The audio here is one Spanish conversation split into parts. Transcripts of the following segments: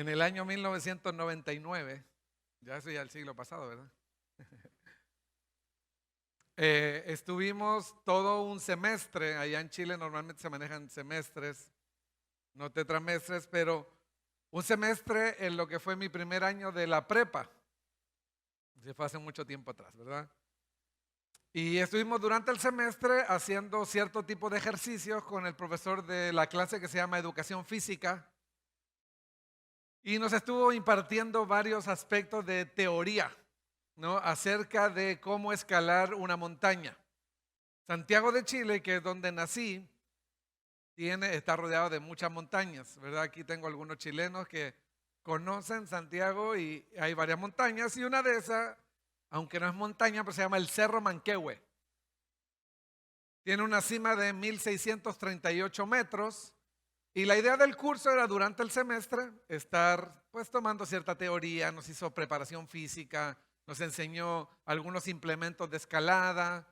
En el año 1999, ya eso ya el siglo pasado, ¿verdad? Estuvimos todo un semestre, allá en Chile normalmente se manejan semestres, no tetramestres, pero un semestre en lo que fue mi primer año de la prepa. Se fue hace mucho tiempo atrás, ¿verdad? Y estuvimos durante el semestre haciendo cierto tipo de ejercicios con el profesor de la clase que se llama Educación Física y nos estuvo impartiendo varios aspectos de teoría, ¿no? Acerca de cómo escalar una montaña. Santiago de Chile, que es donde nací, está rodeado de muchas montañas, ¿verdad? Aquí tengo algunos chilenos que conocen Santiago y hay varias montañas y una de esas, aunque no es montaña, pero se llama el Cerro Manquehue. Tiene una cima de 1638 metros y la idea del curso era durante el semestre estar pues tomando cierta teoría, nos hizo preparación física, nos enseñó algunos implementos de escalada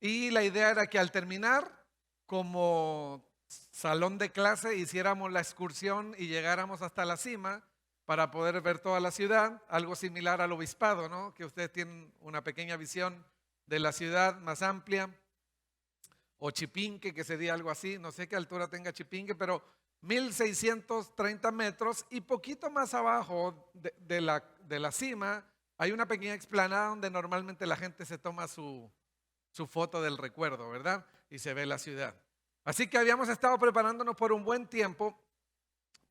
y la idea era que al terminar como salón de clase hiciéramos la excursión y llegáramos hasta la cima para poder ver toda la ciudad, algo similar al obispado, ¿no? Que ustedes tienen una pequeña visión de la ciudad más amplia o Chipinque, que sería algo así, no sé qué altura tenga Chipinque, pero 1630 metros y poquito más abajo de la cima hay una pequeña explanada donde normalmente la gente se toma su foto del recuerdo, ¿verdad? Y se ve la ciudad. Así que habíamos estado preparándonos por un buen tiempo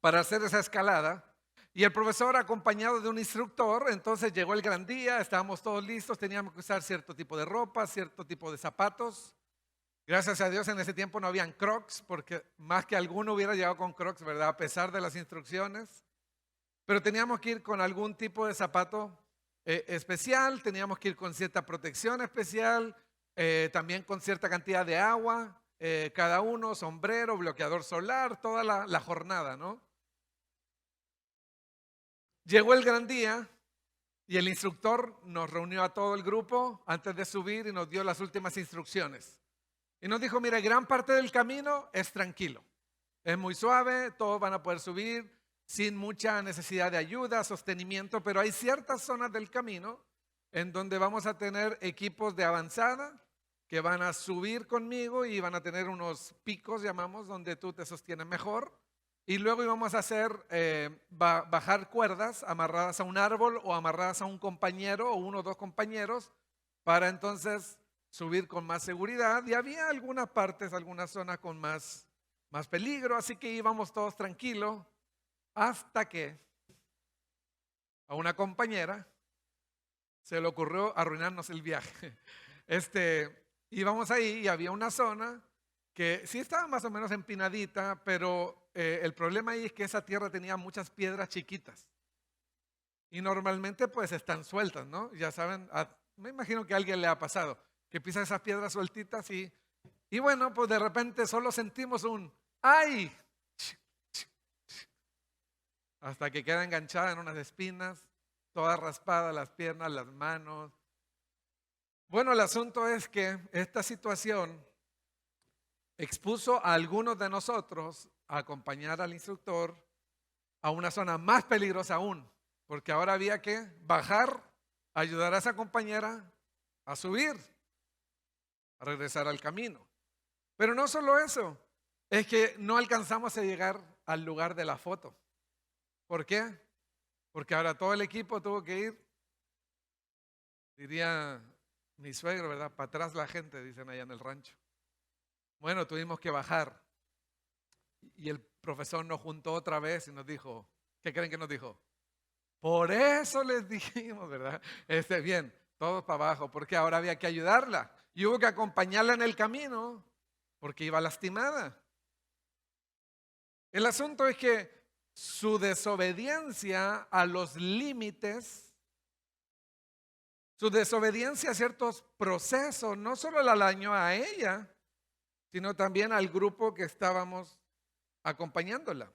para hacer esa escalada y el profesor acompañado de un instructor, entonces llegó el gran día, estábamos todos listos, teníamos que usar cierto tipo de ropa, cierto tipo de zapatos. Gracias a Dios en ese tiempo no habían Crocs, porque más que alguno hubiera llegado con Crocs, ¿verdad? A pesar de las instrucciones. Pero teníamos que ir con algún tipo de zapato especial, teníamos que ir con cierta protección especial, también con cierta cantidad de agua, cada uno, sombrero, bloqueador solar, toda la jornada, ¿no? Llegó el gran día y el instructor nos reunió a todo el grupo antes de subir y nos dio las últimas instrucciones. Y nos dijo, mire, gran parte del camino es tranquilo, es muy suave, todos van a poder subir sin mucha necesidad de ayuda, sostenimiento, pero hay ciertas zonas del camino en donde vamos a tener equipos de avanzada que van a subir conmigo y van a tener unos picos, llamamos, donde tú te sostienes mejor. Y luego íbamos a hacer bajar cuerdas amarradas a un árbol o amarradas a un compañero o uno o dos compañeros para entonces subir con más seguridad y había algunas partes, algunas zonas con más peligro, así que íbamos todos tranquilos hasta que a una compañera se le ocurrió arruinarnos el viaje. Íbamos ahí y había una zona que sí estaba más o menos empinadita, pero el problema ahí es que esa tierra tenía muchas piedras chiquitas y normalmente pues están sueltas, ¿no? Ya saben, me imagino que a alguien le ha pasado que pisa esas piedras sueltitas y bueno, pues de repente solo sentimos un ¡ay! Hasta que queda enganchada en unas espinas, toda raspada las piernas, las manos. Bueno, el asunto es que esta situación expuso a algunos de nosotros a acompañar al instructor a una zona más peligrosa aún, porque ahora había que bajar, ayudar a esa compañera a subir, a regresar al camino. Pero no solo eso, es que no alcanzamos a llegar al lugar de la foto. ¿Por qué? Porque ahora todo el equipo tuvo que ir, diría mi suegro, ¿verdad? Para atrás la gente, dicen allá en el rancho. Bueno, tuvimos que bajar y el profesor nos juntó otra vez y nos dijo, ¿qué creen que nos dijo? Por eso les dijimos, ¿verdad? Bien, todos para abajo, porque ahora había que ayudarla y hubo que acompañarla en el camino porque iba lastimada. El asunto es que su desobediencia a los límites, su desobediencia a ciertos procesos, no solo la dañó a ella, sino también al grupo que estábamos acompañándola.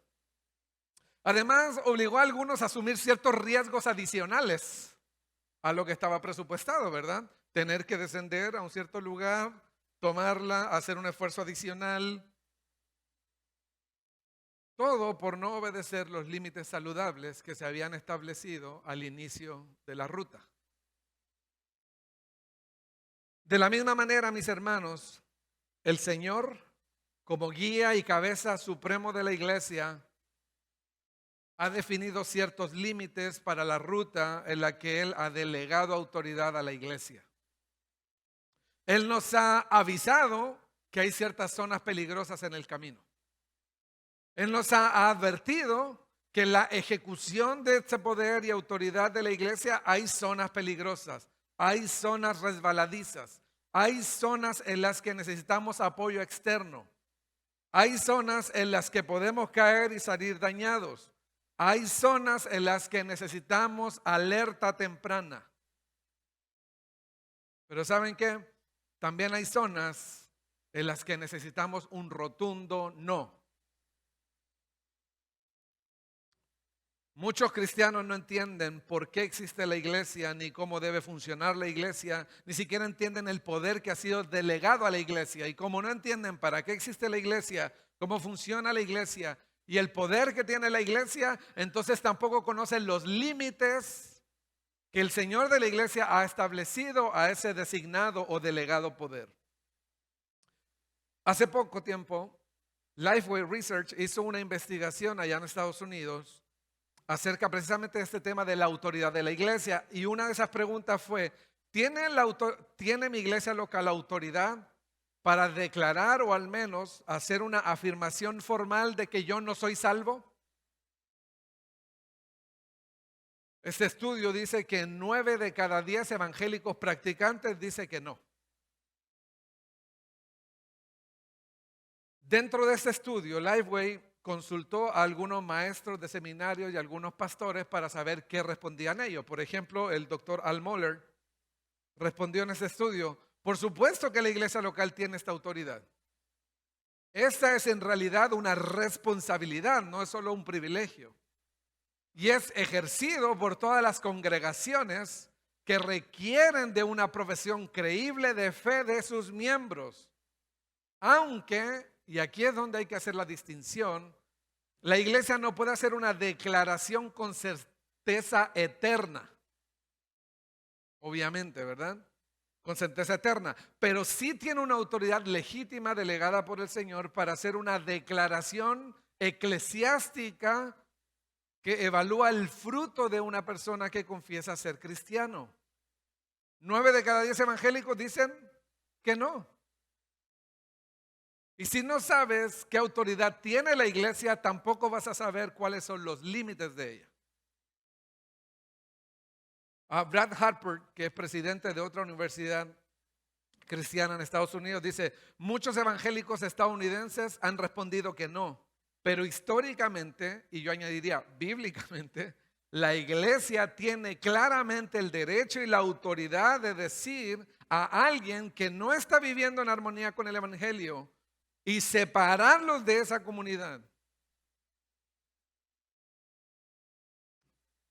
Además, obligó a algunos a asumir ciertos riesgos adicionales a lo que estaba presupuestado, ¿verdad? Tener que descender a un cierto lugar, tomarla, hacer un esfuerzo adicional. Todo por no obedecer los límites saludables que se habían establecido al inicio de la ruta. De la misma manera, mis hermanos, el Señor, como guía y cabeza supremo de la iglesia, ha definido ciertos límites para la ruta en la que Él ha delegado autoridad a la iglesia. Él nos ha avisado que hay ciertas zonas peligrosas en el camino. Él nos ha advertido que en la ejecución de este poder y autoridad de la iglesia hay zonas peligrosas, hay zonas resbaladizas, hay zonas en las que necesitamos apoyo externo, hay zonas en las que podemos caer y salir dañados, hay zonas en las que necesitamos alerta temprana. Pero ¿saben qué? También hay zonas en las que necesitamos un rotundo no. Muchos cristianos no entienden por qué existe la iglesia, ni cómo debe funcionar la iglesia, ni siquiera entienden el poder que ha sido delegado a la iglesia. Y como no entienden para qué existe la iglesia, cómo funciona la iglesia y el poder que tiene la iglesia, entonces tampoco conocen los límites que el Señor de la iglesia ha establecido a ese designado o delegado poder. Hace poco tiempo, Lifeway Research hizo una investigación allá en Estados Unidos acerca precisamente de este tema de la autoridad de la iglesia. Y una de esas preguntas fue, ¿tiene mi iglesia local autoridad para declarar o al menos hacer una afirmación formal de que yo no soy salvo? Este estudio dice que 9 de cada 10 evangélicos practicantes dice que no. Dentro de este estudio, Lifeway consultó a algunos maestros de seminarios y algunos pastores para saber qué respondían ellos. Por ejemplo, el doctor Al Mohler respondió en ese estudio, por supuesto que la iglesia local tiene esta autoridad. Esta es en realidad una responsabilidad, no es solo un privilegio. Y es ejercido por todas las congregaciones que requieren de una profesión creíble de fe de sus miembros. Aunque, y aquí es donde hay que hacer la distinción, la iglesia no puede hacer una declaración con certeza eterna. Obviamente, ¿verdad? Con certeza eterna. Pero sí tiene una autoridad legítima delegada por el Señor para hacer una declaración eclesiástica que evalúa el fruto de una persona que confiesa ser cristiano. 9 de cada 10 evangélicos dicen que no. Y si no sabes qué autoridad tiene la iglesia, tampoco vas a saber cuáles son los límites de ella. Brad Harper, que es presidente de otra universidad cristiana en Estados Unidos, dice, muchos evangélicos estadounidenses han respondido que no, pero históricamente, y yo añadiría bíblicamente, la iglesia tiene claramente el derecho y la autoridad de decir a alguien que no está viviendo en armonía con el evangelio y separarlos de esa comunidad.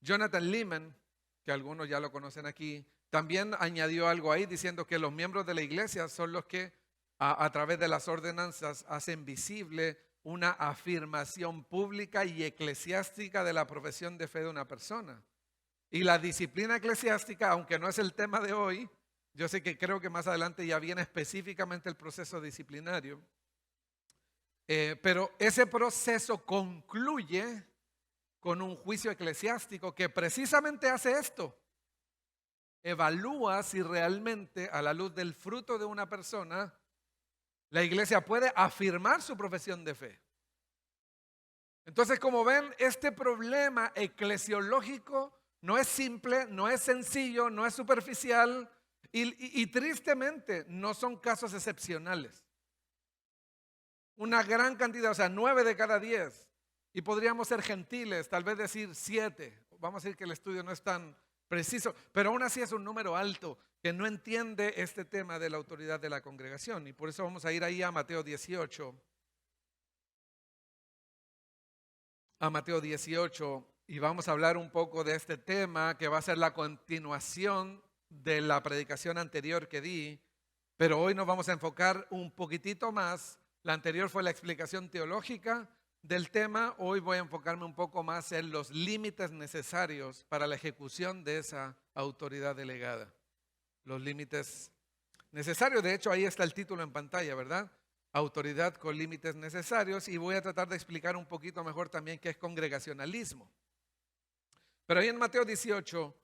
Jonathan Leeman, que algunos ya lo conocen aquí, también añadió algo ahí diciendo que los miembros de la iglesia son los que a través de las ordenanzas hacen visible una afirmación pública y eclesiástica de la profesión de fe de una persona. Y la disciplina eclesiástica, aunque no es el tema de hoy, yo sé que creo que más adelante ya viene específicamente el proceso disciplinario, pero ese proceso concluye con un juicio eclesiástico que precisamente hace esto. Evalúa si realmente a la luz del fruto de una persona la iglesia puede afirmar su profesión de fe. Entonces, como ven, este problema eclesiológico no es simple, no es sencillo, no es superficial y tristemente no son casos excepcionales. Una gran cantidad, o sea, 9 de cada 10. Y podríamos ser gentiles, tal vez decir 7. Vamos a decir que el estudio no es tan preciso, pero aún así es un número alto que no entiende este tema de la autoridad de la congregación. Y por eso vamos a ir ahí a Mateo 18. A Mateo 18 y vamos a hablar un poco de este tema que va a ser la continuación de la predicación anterior que di, pero hoy nos vamos a enfocar un poquitito más. La anterior fue la explicación teológica del tema, hoy voy a enfocarme un poco más en los límites necesarios para la ejecución de esa autoridad delegada. Los límites necesarios, de hecho ahí está el título en pantalla, ¿verdad? Autoridad con límites necesarios, y voy a tratar de explicar un poquito mejor también qué es congregacionalismo. Pero ahí en Mateo 18,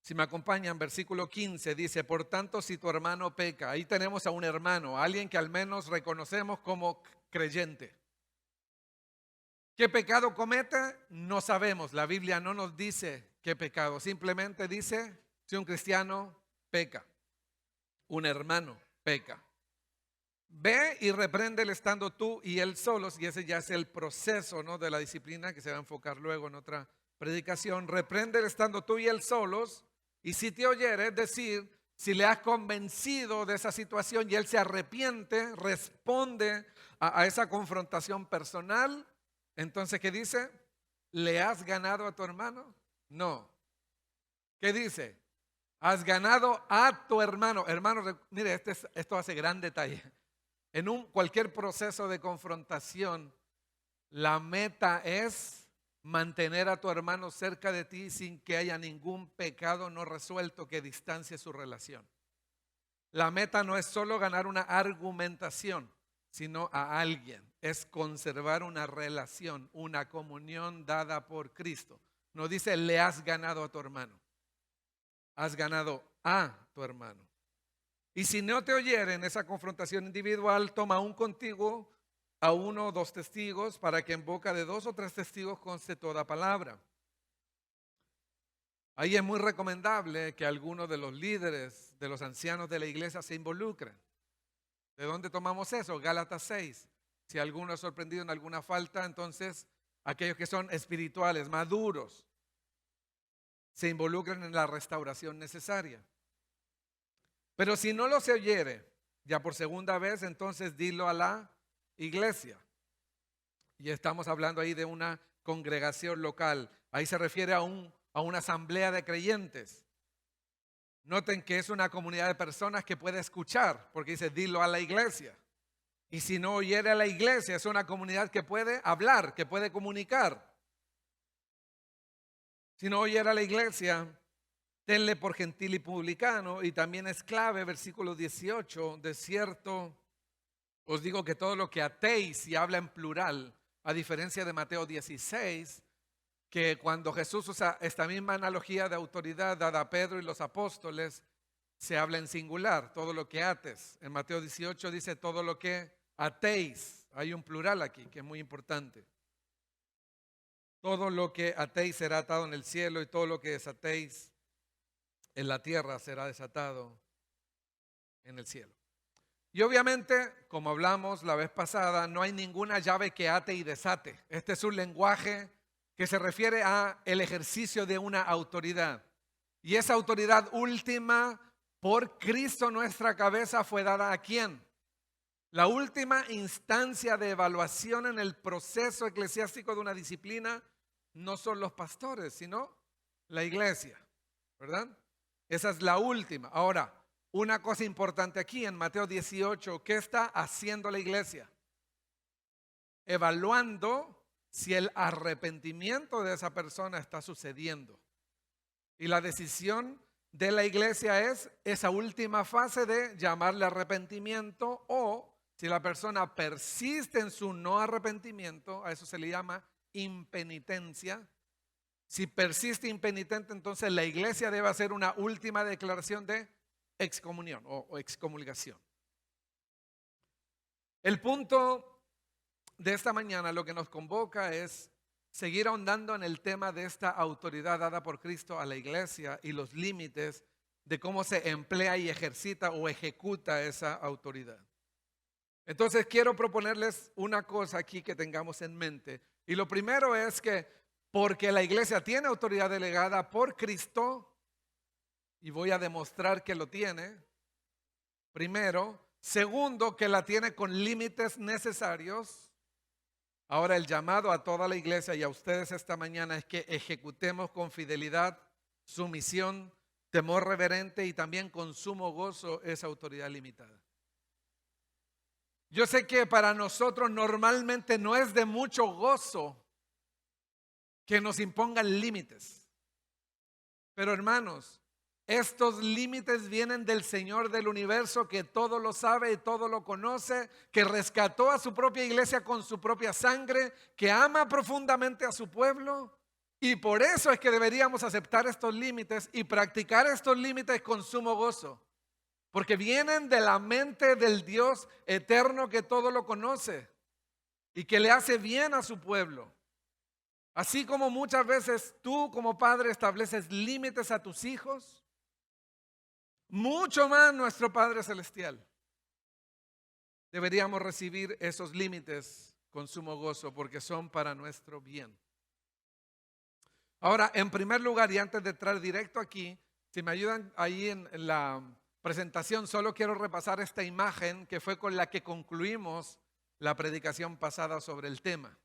si me acompañan, versículo 15 dice: por tanto, si tu hermano peca, ahí tenemos a un hermano, a alguien que al menos reconocemos como creyente. ¿Qué pecado comete? No sabemos. La Biblia no nos dice qué pecado. Simplemente dice si un cristiano peca, un hermano peca. Ve y repréndele estando tú y él solos, y ese ya es el proceso, ¿no?, de la disciplina que se va a enfocar luego en otra predicación. Repréndele estando tú y él solos, y si te oyere, es decir, si le has convencido de esa situación y él se arrepiente, responde a esa confrontación personal, entonces, ¿qué dice? ¿Le has ganado a tu hermano? No. ¿Qué dice? Has ganado a tu hermano. Hermano, mire, esto hace gran detalle. En cualquier proceso de confrontación, la meta es mantener a tu hermano cerca de ti sin que haya ningún pecado no resuelto que distancie su relación. La meta no es solo ganar una argumentación, sino a alguien. Es conservar una relación, una comunión dada por Cristo. No dice le has ganado a tu hermano. Has ganado a tu hermano. Y si no te oyere en esa confrontación individual, toma aún contigo a 1 o 2 testigos, para que en boca de 2 o 3 testigos conste toda palabra. Ahí es muy recomendable que algunos de los líderes, de los ancianos de la iglesia se involucren. ¿De dónde tomamos eso? Gálatas 6. Si alguno es sorprendido en alguna falta, entonces aquellos que son espirituales, maduros, se involucran en la restauración necesaria. Pero si no lo se oyere, ya por segunda vez, entonces dilo a la iglesia. Y estamos hablando ahí de una congregación local. Ahí se refiere a una asamblea de creyentes. Noten que es una comunidad de personas que puede escuchar, porque dice dilo a la iglesia. Y si no oyere a la iglesia, es una comunidad que puede hablar, que puede comunicar. Si no oyere a la iglesia, tenle por gentil y publicano. Y también es clave, versículo 18, de cierto os digo que todo lo que atéis, y habla en plural, a diferencia de Mateo 16, que cuando Jesús usa esta misma analogía de autoridad dada a Pedro y los apóstoles, se habla en singular, todo lo que ates. En Mateo 18 dice todo lo que atéis. Hay un plural aquí que es muy importante. Todo lo que atéis será atado en el cielo, y todo lo que desatéis en la tierra será desatado en el cielo. Y obviamente, como hablamos la vez pasada, no hay ninguna llave que ate y desate. Este es un lenguaje que se refiere a el ejercicio de una autoridad. Y esa autoridad última por Cristo nuestra cabeza fue dada ¿a quién? La última instancia de evaluación en el proceso eclesiástico de una disciplina no son los pastores, sino la iglesia, ¿verdad? Esa es la última. Ahora, una cosa importante aquí en Mateo 18, ¿qué está haciendo la iglesia? Evaluando si el arrepentimiento de esa persona está sucediendo. Y la decisión de la iglesia es esa última fase de llamarle arrepentimiento, o si la persona persiste en su no arrepentimiento, a eso se le llama impenitencia. Si persiste impenitente, entonces la iglesia debe hacer una última declaración de excomunión o excomulgación. El punto de esta mañana, lo que nos convoca es seguir ahondando en el tema de esta autoridad dada por Cristo a la iglesia y los límites de cómo se emplea y ejercita o ejecuta esa autoridad. Entonces quiero proponerles una cosa aquí que tengamos en mente. Y lo primero es que porque la iglesia tiene autoridad delegada por Cristo, y voy a demostrar que lo tiene, primero. Segundo, que la tiene con límites necesarios. Ahora el llamado a toda la iglesia y a ustedes esta mañana es que ejecutemos con fidelidad, sumisión, temor reverente y también con sumo gozo esa autoridad limitada. Yo sé que para nosotros normalmente no es de mucho gozo que nos impongan límites. Pero hermanos, estos límites vienen del Señor del universo, que todo lo sabe y todo lo conoce, que rescató a su propia iglesia con su propia sangre, que ama profundamente a su pueblo. Y por eso es que deberíamos aceptar estos límites y practicar estos límites con sumo gozo. Porque vienen de la mente del Dios eterno que todo lo conoce y que le hace bien a su pueblo. Así como muchas veces tú como padre estableces límites a tus hijos, mucho más nuestro Padre Celestial. Deberíamos recibir esos límites con sumo gozo porque son para nuestro bien. Ahora, en primer lugar, y antes de entrar directo aquí, si me ayudan ahí en la presentación, solo quiero repasar esta imagen que fue con la que concluimos la predicación pasada sobre el tema.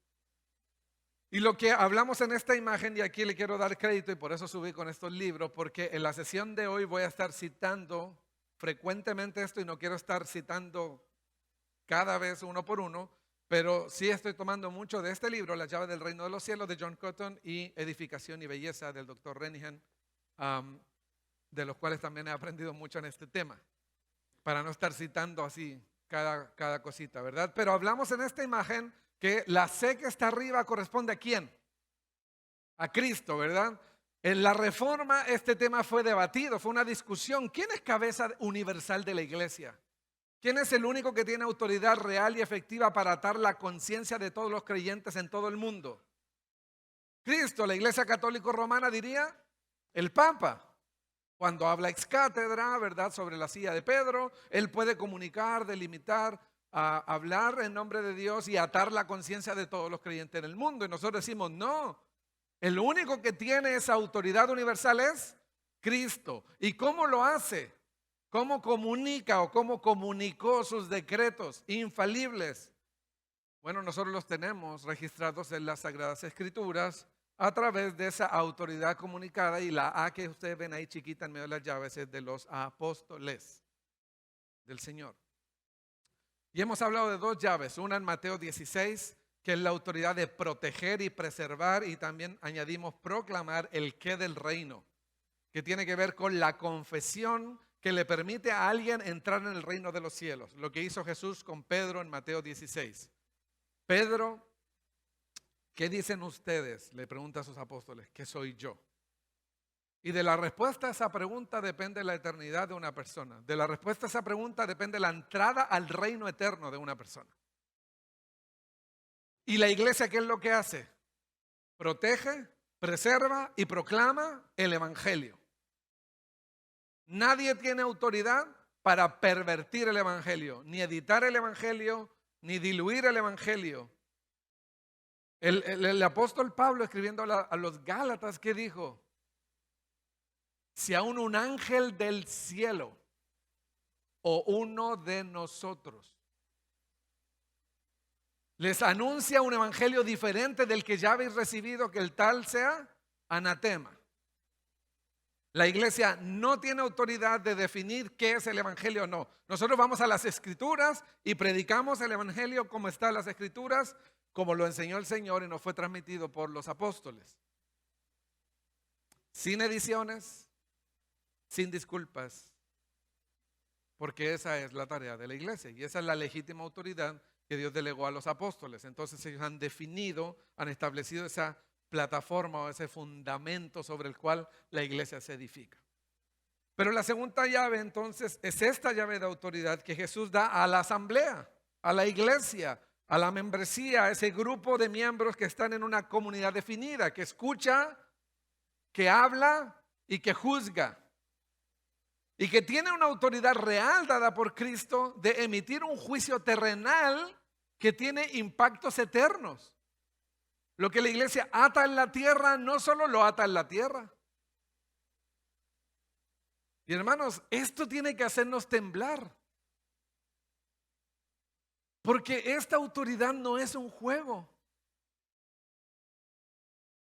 Y lo que hablamos en esta imagen, y aquí le quiero dar crédito y por eso subí con estos libros, porque en la sesión de hoy voy a estar citando frecuentemente esto y no quiero estar citando cada vez uno por uno, pero sí estoy tomando mucho de este libro, La llave del reino de los cielos, de John Cotton, y Edificación y belleza, del doctor Renihan, de los cuales también he aprendido mucho en este tema, para no estar citando así cada cosita, ¿verdad? Pero hablamos en esta imagen que la C que está arriba corresponde ¿a quién? A Cristo, ¿verdad? En la Reforma este tema fue debatido, fue una discusión. ¿Quién es cabeza universal de la iglesia? ¿Quién es el único que tiene autoridad real y efectiva para atar la conciencia de todos los creyentes en todo el mundo? Cristo. La Iglesia Católica Romana diría el Papa. Cuando habla ex cátedra, ¿verdad?, sobre la silla de Pedro, él puede comunicar, delimitar, hablar en nombre de Dios y atar la conciencia de todos los creyentes en el mundo. Y nosotros decimos, no, el único que tiene esa autoridad universal es Cristo. ¿Y cómo lo hace? ¿Cómo comunica o cómo comunicó sus decretos infalibles? Bueno, nosotros los tenemos registrados en las Sagradas Escrituras a través de esa autoridad comunicada, y la A que ustedes ven ahí chiquita en medio de las llaves es de los apóstoles del Señor. Y hemos hablado de dos llaves, una en Mateo 16, que es la autoridad de proteger y preservar, y también añadimos proclamar el qué del reino, que tiene que ver con la confesión que le permite a alguien entrar en el reino de los cielos. Lo que hizo Jesús con Pedro en Mateo 16. Pedro, ¿qué dicen ustedes?, le pregunta a sus apóstoles, ¿qué soy yo? Y de la respuesta a esa pregunta depende la eternidad de una persona. De la respuesta a esa pregunta depende la entrada al reino eterno de una persona. ¿Y la iglesia qué es lo que hace? Protege, preserva y proclama el evangelio. Nadie tiene autoridad para pervertir el evangelio, ni editar el evangelio, ni diluir el evangelio. El apóstol Pablo, escribiendo a los Gálatas, ¿qué dijo? Si aún un ángel del cielo o uno de nosotros les anuncia un evangelio diferente del que ya habéis recibido, que el tal sea anatema. La iglesia no tiene autoridad de definir qué es el evangelio o no. Nosotros vamos a las escrituras y predicamos el evangelio como está en las escrituras, como lo enseñó el Señor y nos fue transmitido por los apóstoles. Sin ediciones, sin disculpas, porque esa es la tarea de la iglesia y esa es la legítima autoridad que Dios delegó a los apóstoles. Entonces ellos han definido, han establecido esa plataforma o ese fundamento sobre el cual la iglesia se edifica. Pero la segunda llave entonces es esta llave de autoridad que Jesús da a la asamblea, a la iglesia, a la membresía, a ese grupo de miembros que están en una comunidad definida, que escucha, que habla y que juzga. Y que tiene una autoridad real dada por Cristo de emitir un juicio terrenal que tiene impactos eternos. Lo que la iglesia ata en la tierra, no solo lo ata en la tierra. Y hermanos, esto tiene que hacernos temblar. Porque esta autoridad no es un juego.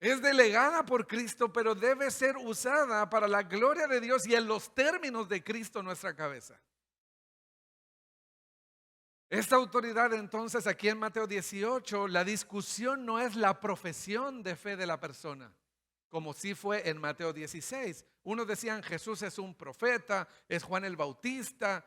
Es delegada por Cristo, pero debe ser usada para la gloria de Dios y en los términos de Cristo nuestra cabeza. Esta autoridad entonces aquí en Mateo 18, la discusión no es la profesión de fe de la persona, como sí fue en Mateo 16. Unos decían Jesús es un profeta, es Juan el Bautista.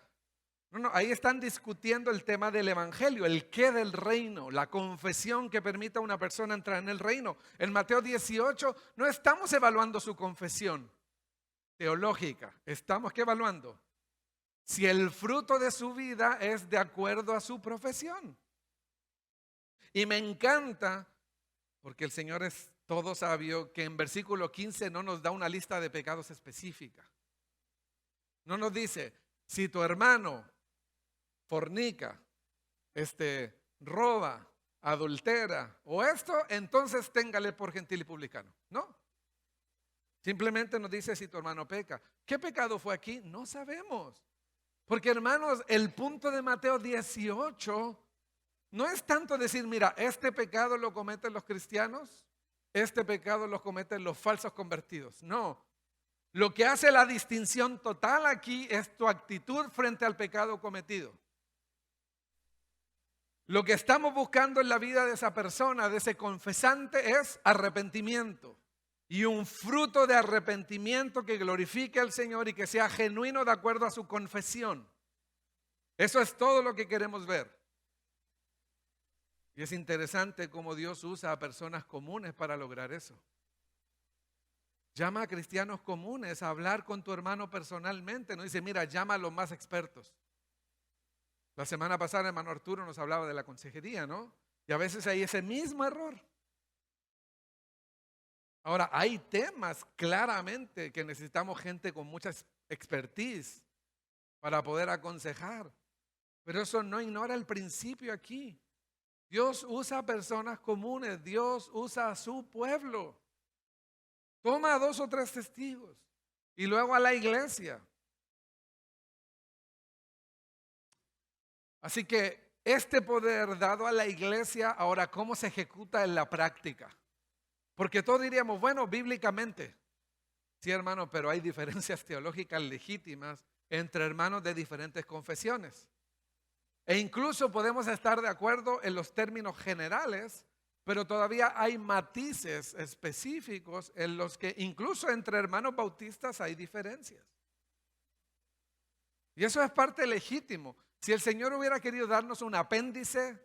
No, ahí están discutiendo el tema del evangelio, el qué del reino, la confesión que permita a una persona entrar en el reino. En Mateo 18 no estamos evaluando su confesión teológica, estamos ¿qué evaluando? Si el fruto de su vida es de acuerdo a su profesión. Y me encanta, porque el Señor es todo sabio, que en versículo 15 no nos da una lista de pecados específica. No nos dice, si tu hermano fornica, roba, adultera o esto, entonces téngale por gentil y publicano. No. Simplemente nos dice si tu hermano peca. ¿Qué pecado fue aquí? No sabemos. Porque hermanos, el punto de Mateo 18 no es tanto decir, mira, este pecado lo cometen los cristianos, este pecado lo cometen los falsos convertidos. No. Lo que hace la distinción total aquí es tu actitud frente al pecado cometido. Lo que estamos buscando en la vida de esa persona, de ese confesante, es arrepentimiento. Y un fruto de arrepentimiento que glorifique al Señor y que sea genuino de acuerdo a su confesión. Eso es todo lo que queremos ver. Y es interesante cómo Dios usa a personas comunes para lograr eso. Llama a cristianos comunes a hablar con tu hermano personalmente. No dice, mira, llama a los más expertos. La semana pasada el hermano Arturo nos hablaba de la consejería, ¿no? Y a veces hay ese mismo error. Ahora, hay temas claramente que necesitamos gente con mucha expertise para poder aconsejar. Pero eso no ignora el principio aquí. Dios usa a personas comunes, Dios usa a su pueblo. Toma a 2 o 3 testigos y luego a la iglesia. Así que este poder dado a la iglesia, ahora, ¿cómo se ejecuta en la práctica? Porque todos diríamos, bueno, bíblicamente. Sí, hermano, pero hay diferencias teológicas legítimas entre hermanos de diferentes confesiones. E incluso podemos estar de acuerdo en los términos generales, pero todavía hay matices específicos en los que incluso entre hermanos bautistas hay diferencias. Y eso es parte legítimo. Si el Señor hubiera querido darnos un apéndice,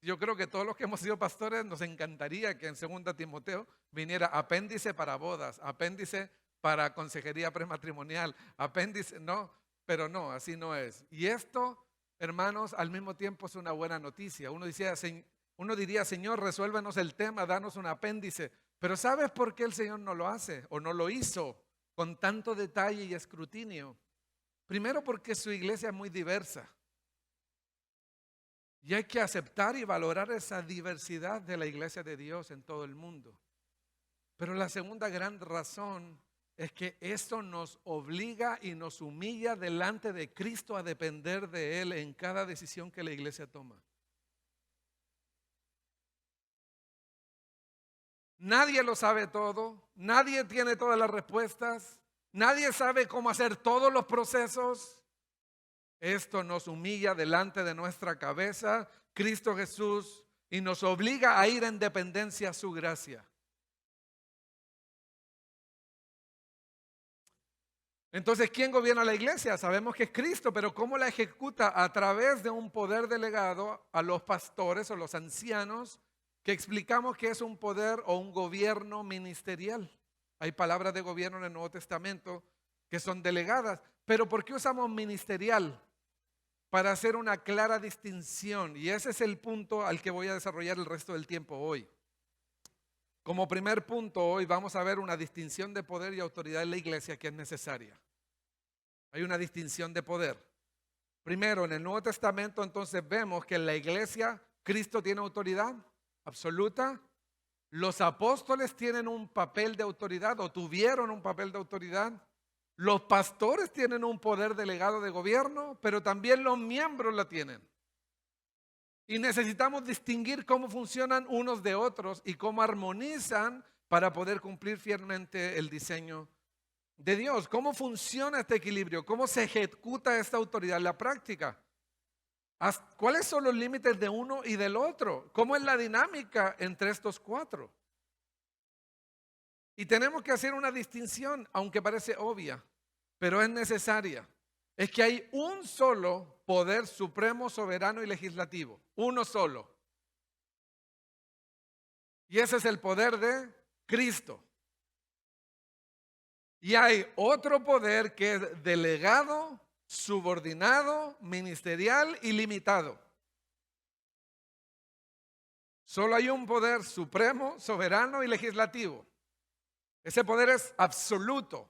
yo creo que todos los que hemos sido pastores nos encantaría que en 2 Timoteo viniera apéndice para bodas, apéndice para consejería prematrimonial, apéndice, no, pero no, así no es. Y esto, hermanos, al mismo tiempo es una buena noticia. Uno diría, Señor, resuélvenos el tema, danos un apéndice. Pero ¿sabes por qué el Señor no lo hace o no lo hizo con tanto detalle y escrutinio? Primero porque su iglesia es muy diversa. Y hay que aceptar y valorar esa diversidad de la iglesia de Dios en todo el mundo. Pero la segunda gran razón es que esto nos obliga y nos humilla delante de Cristo a depender de Él en cada decisión que la iglesia toma. Nadie lo sabe todo, nadie tiene todas las respuestas, nadie sabe cómo hacer todos los procesos. Esto nos humilla delante de nuestra cabeza, Cristo Jesús, y nos obliga a ir en dependencia a su gracia. Entonces, ¿quién gobierna la iglesia? Sabemos que es Cristo, pero ¿cómo la ejecuta? A través de un poder delegado a los pastores o los ancianos, que explicamos que es un poder o un gobierno ministerial. Hay palabras de gobierno en el Nuevo Testamento que son delegadas, pero ¿por qué usamos ministerial? Para hacer una clara distinción, y ese es el punto al que voy a desarrollar el resto del tiempo hoy. Como primer punto hoy vamos a ver una distinción de poder y autoridad en la iglesia que es necesaria. Hay una distinción de poder. Primero, en el Nuevo Testamento entonces vemos que en la iglesia Cristo tiene autoridad absoluta. Los apóstoles tienen un papel de autoridad o tuvieron un papel de autoridad. Los pastores tienen un poder delegado de gobierno, pero también los miembros la tienen. Y necesitamos distinguir cómo funcionan unos de otros y cómo armonizan para poder cumplir fielmente el diseño de Dios. ¿Cómo funciona este equilibrio? ¿Cómo se ejecuta esta autoridad en la práctica? ¿Cuáles son los límites de uno y del otro? ¿Cómo es la dinámica entre estos cuatro? Y tenemos que hacer una distinción, aunque parece obvia, pero es necesaria. Es que hay un solo poder supremo, soberano y legislativo. Uno solo. Y ese es el poder de Cristo. Y hay otro poder que es delegado, subordinado, ministerial y limitado. Solo hay un poder supremo, soberano y legislativo. Ese poder es absoluto.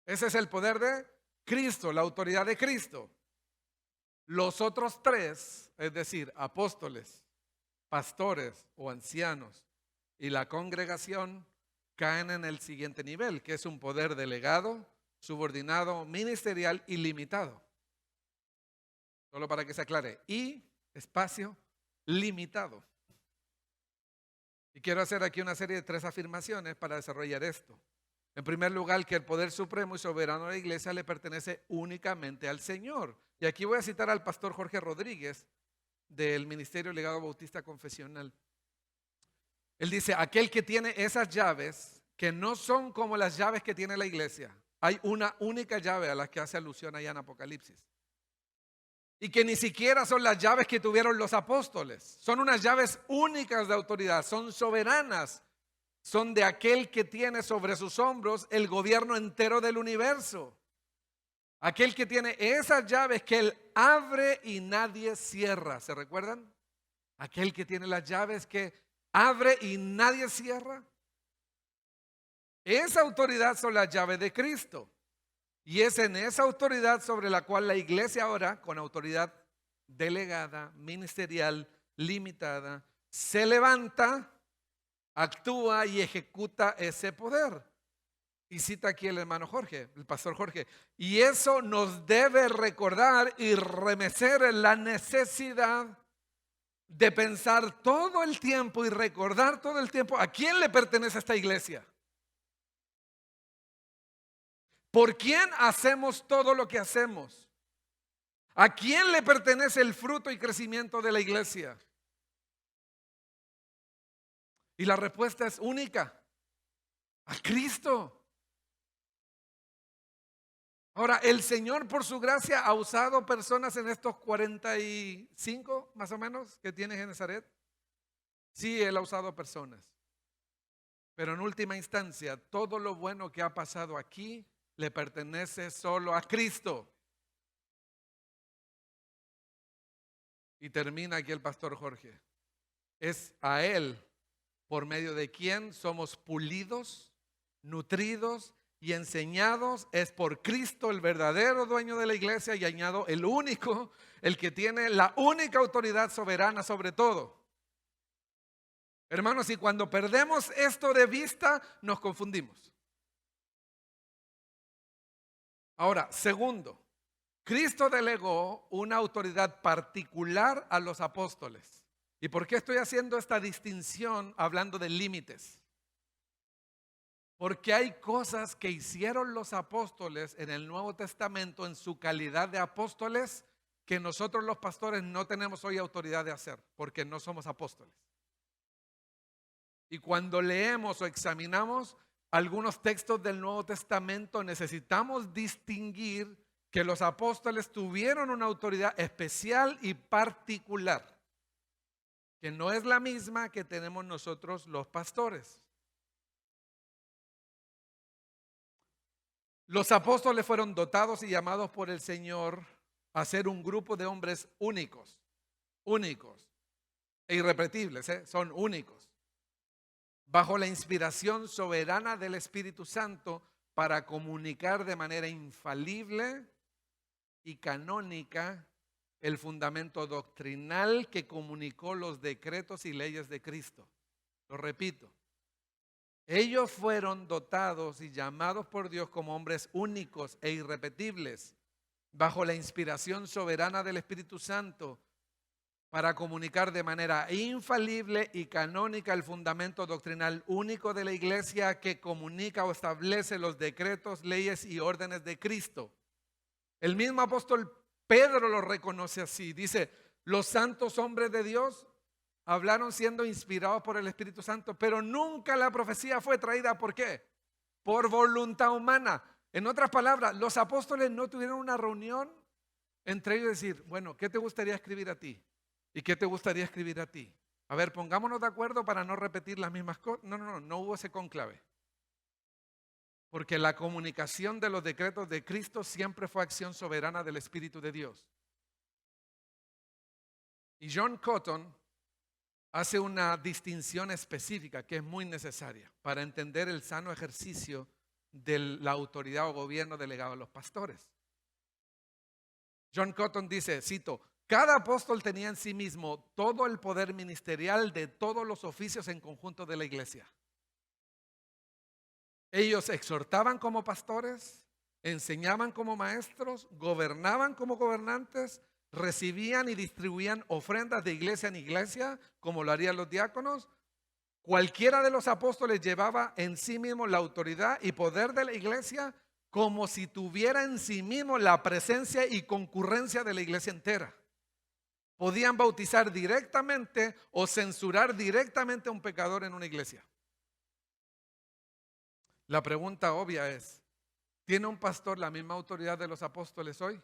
Ese es el poder de Cristo, la autoridad de Cristo. Los otros tres, es decir, apóstoles, pastores o ancianos y la congregación, caen en el siguiente nivel, que es un poder delegado, subordinado, ministerial y limitado. Solo para que se aclare. Y espacio limitado. Y quiero hacer aquí una serie de 3 afirmaciones para desarrollar esto. En primer lugar, que el poder supremo y soberano de la iglesia le pertenece únicamente al Señor. Y aquí voy a citar al pastor Jorge Rodríguez del Ministerio Legado Bautista Confesional. Él dice, aquel que tiene esas llaves que no son como las llaves que tiene la iglesia. Hay una única llave a la que hace alusión allá en Apocalipsis. Y que ni siquiera son las llaves que tuvieron los apóstoles. Son unas llaves únicas de autoridad, son soberanas. Son de aquel que tiene sobre sus hombros el gobierno entero del universo. Aquel que tiene esas llaves que él abre y nadie cierra. ¿Se recuerdan? Aquel que tiene las llaves que abre y nadie cierra. Esa autoridad son las llaves de Cristo. Y es en esa autoridad sobre la cual la iglesia ahora, con autoridad delegada, ministerial, limitada, se levanta, actúa y ejecuta ese poder. Y cita aquí el hermano Jorge, el pastor Jorge. Y eso nos debe recordar y remecer en la necesidad de pensar todo el tiempo y recordar todo el tiempo a quién le pertenece esta iglesia. ¿Por quién hacemos todo lo que hacemos? ¿A quién le pertenece el fruto y crecimiento de la iglesia? Y la respuesta es única: a Cristo. Ahora, el Señor por su gracia ha usado personas en estos 45 más o menos que tiene Genesaret. Sí, Él ha usado personas. Pero en última instancia, todo lo bueno que ha pasado aquí le pertenece solo a Cristo. Y termina aquí el pastor Jorge. Es a Él por medio de quien somos pulidos, nutridos y enseñados. Es por Cristo el verdadero dueño de la iglesia, y añado el único, el que tiene la única autoridad soberana sobre todo. Hermanos, y cuando perdemos esto de vista, nos confundimos. Ahora, segundo, Cristo delegó una autoridad particular a los apóstoles. ¿Y por qué estoy haciendo esta distinción hablando de límites? Porque hay cosas que hicieron los apóstoles en el Nuevo Testamento en su calidad de apóstoles que nosotros los pastores no tenemos hoy autoridad de hacer, porque no somos apóstoles. Y cuando leemos o examinamos algunos textos del Nuevo Testamento, necesitamos distinguir que los apóstoles tuvieron una autoridad especial y particular, que no es la misma que tenemos nosotros los pastores. Los apóstoles fueron dotados y llamados por el Señor a ser un grupo de hombres únicos e irrepetibles, son únicos, bajo la inspiración soberana del Espíritu Santo para comunicar de manera infalible y canónica el fundamento doctrinal que comunicó los decretos y leyes de Cristo. Lo repito, ellos fueron dotados y llamados por Dios como hombres únicos e irrepetibles, bajo la inspiración soberana del Espíritu Santo, para comunicar de manera infalible y canónica el fundamento doctrinal único de la iglesia que comunica o establece los decretos, leyes y órdenes de Cristo. El mismo apóstol Pedro lo reconoce así. Dice, los santos hombres de Dios hablaron siendo inspirados por el Espíritu Santo, pero nunca la profecía fue traída. ¿Por qué? Por voluntad humana. En otras palabras, los apóstoles no tuvieron una reunión entre ellos y decir, bueno, ¿qué te gustaría escribir a ti? ¿Y qué te gustaría escribir a ti? A ver, pongámonos de acuerdo para no repetir las mismas cosas. No hubo ese cónclave. Porque la comunicación de los decretos de Cristo siempre fue acción soberana del Espíritu de Dios. Y John Cotton hace una distinción específica que es muy necesaria para entender el sano ejercicio de la autoridad o gobierno delegado a los pastores. John Cotton dice, cito, cada apóstol tenía en sí mismo todo el poder ministerial de todos los oficios en conjunto de la iglesia. Ellos exhortaban como pastores, enseñaban como maestros, gobernaban como gobernantes, recibían y distribuían ofrendas de iglesia en iglesia, como lo harían los diáconos. Cualquiera de los apóstoles llevaba en sí mismo la autoridad y poder de la iglesia como si tuviera en sí mismo la presencia y concurrencia de la iglesia entera. Podían bautizar directamente o censurar directamente a un pecador en una iglesia. La pregunta obvia es, ¿tiene un pastor la misma autoridad de los apóstoles hoy?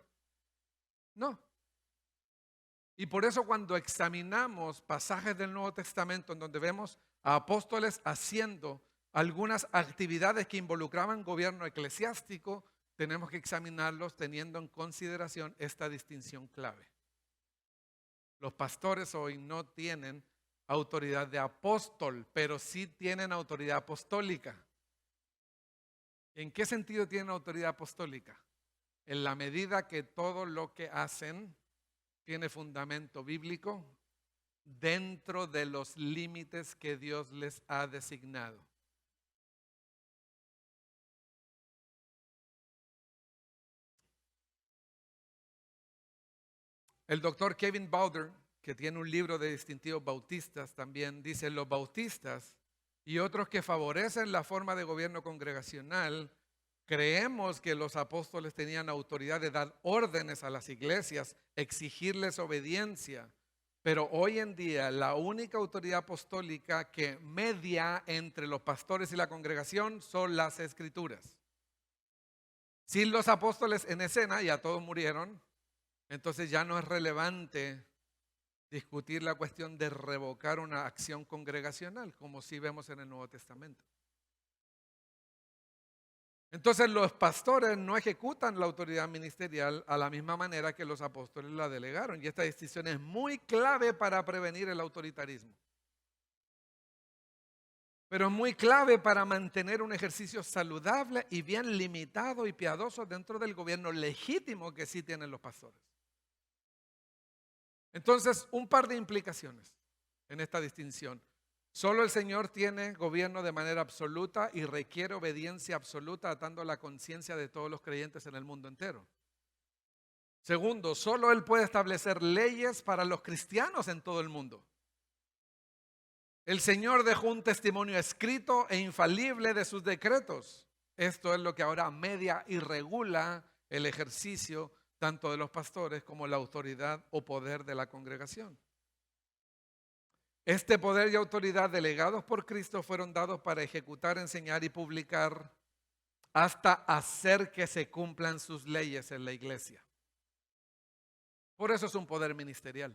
No. Y por eso cuando examinamos pasajes del Nuevo Testamento en donde vemos a apóstoles haciendo algunas actividades que involucraban gobierno eclesiástico, tenemos que examinarlos teniendo en consideración esta distinción clave. Los pastores hoy no tienen autoridad de apóstol, pero sí tienen autoridad apostólica. ¿En qué sentido tienen autoridad apostólica? En la medida que todo lo que hacen tiene fundamento bíblico dentro de los límites que Dios les ha designado. El doctor Kevin Bowder, que tiene un libro de distintivos bautistas, también dice, los bautistas y otros que favorecen la forma de gobierno congregacional, creemos que los apóstoles tenían autoridad de dar órdenes a las iglesias, exigirles obediencia, pero hoy en día la única autoridad apostólica que media entre los pastores y la congregación son las escrituras. Sin los apóstoles en escena, ya todos murieron, entonces ya no es relevante discutir la cuestión de revocar una acción congregacional, como sí vemos en el Nuevo Testamento. Entonces los pastores no ejecutan la autoridad ministerial a la misma manera que los apóstoles la delegaron. Y esta distinción es muy clave para prevenir el autoritarismo. Pero es muy clave para mantener un ejercicio saludable y bien limitado y piadoso dentro del gobierno legítimo que sí tienen los pastores. Entonces, un par de implicaciones en esta distinción. Solo el Señor tiene gobierno de manera absoluta y requiere obediencia absoluta, atando la conciencia de todos los creyentes en el mundo entero. Segundo, solo Él puede establecer leyes para los cristianos en todo el mundo. El Señor dejó un testimonio escrito e infalible de sus decretos. Esto es lo que ahora media y regula el ejercicio tanto de los pastores como la autoridad o poder de la congregación. Este poder y autoridad delegados por Cristo fueron dados para ejecutar, enseñar y publicar hasta hacer que se cumplan sus leyes en la iglesia. Por eso es un poder ministerial.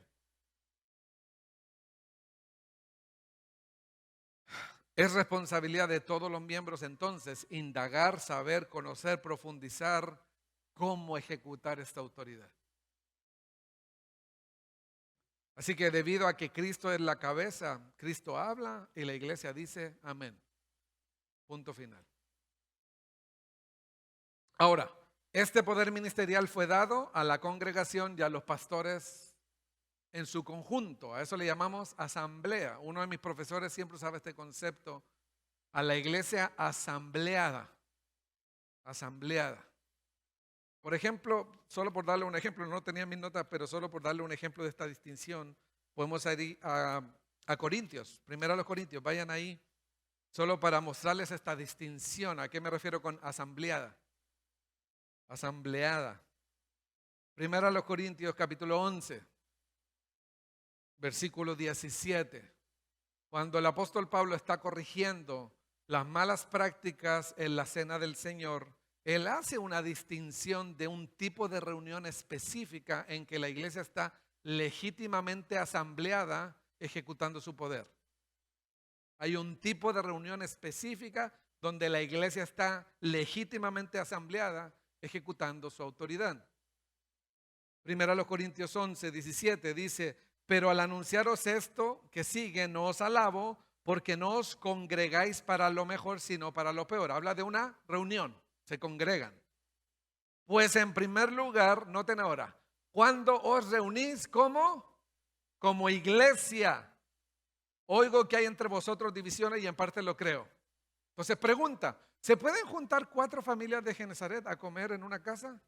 Es responsabilidad de todos los miembros entonces indagar, saber, conocer, profundizar cómo ejecutar esta autoridad. Así que debido a que Cristo es la cabeza, Cristo habla y la iglesia dice amén. Punto final. Ahora, este poder ministerial fue dado a la congregación y a los pastores en su conjunto. A eso le llamamos asamblea. Uno de mis profesores siempre usaba este concepto, a la iglesia asambleada. Asambleada. Por ejemplo, solo por darle un ejemplo, no tenía mis notas, pero solo por darle un ejemplo de esta distinción, podemos ir a Corintios, primero a los Corintios, vayan ahí, solo para mostrarles esta distinción. ¿A qué me refiero con asambleada? Asambleada. Primera a los Corintios capítulo 11, versículo 17. Cuando el apóstol Pablo está corrigiendo las malas prácticas en la cena del Señor, él hace una distinción de un tipo de reunión específica en que la iglesia está legítimamente asambleada ejecutando su poder. Hay un tipo de reunión específica donde la iglesia está legítimamente asambleada ejecutando su autoridad. Primero a los Corintios 11, 17 dice: pero al anunciaros esto que sigue, no os alabo, porque no os congregáis para lo mejor, sino para lo peor. Habla de una reunión, se congregan. Pues en primer lugar, noten ahora, cuando os reunís como iglesia, oigo que hay entre vosotros divisiones y en parte lo creo. Entonces pregunta, ¿se pueden juntar 4 familias de Genesaret a comer en una casa?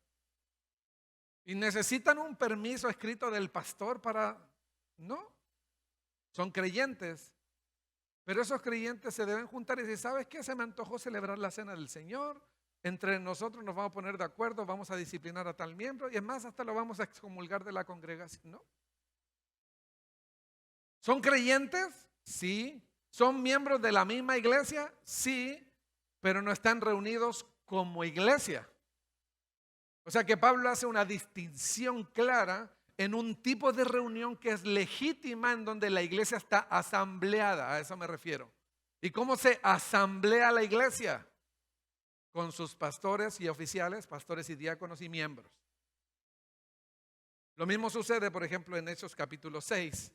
¿Y necesitan un permiso escrito del pastor para...? No, son creyentes, pero esos creyentes se deben juntar y decir: ¿sabes qué? Se me antojó celebrar la cena del Señor, entre nosotros nos vamos a poner de acuerdo, vamos a disciplinar a tal miembro y es más, hasta lo vamos a excomulgar de la congregación. ¿No? ¿Son creyentes? Sí. ¿Son miembros de la misma iglesia? Sí, pero no están reunidos como iglesia. O sea que Pablo hace una distinción clara en un tipo de reunión que es legítima, en donde la iglesia está asambleada, a eso me refiero. ¿Y cómo se asamblea la iglesia? Con sus pastores y oficiales, pastores y diáconos y miembros. Lo mismo sucede, por ejemplo, en Hechos capítulo 6,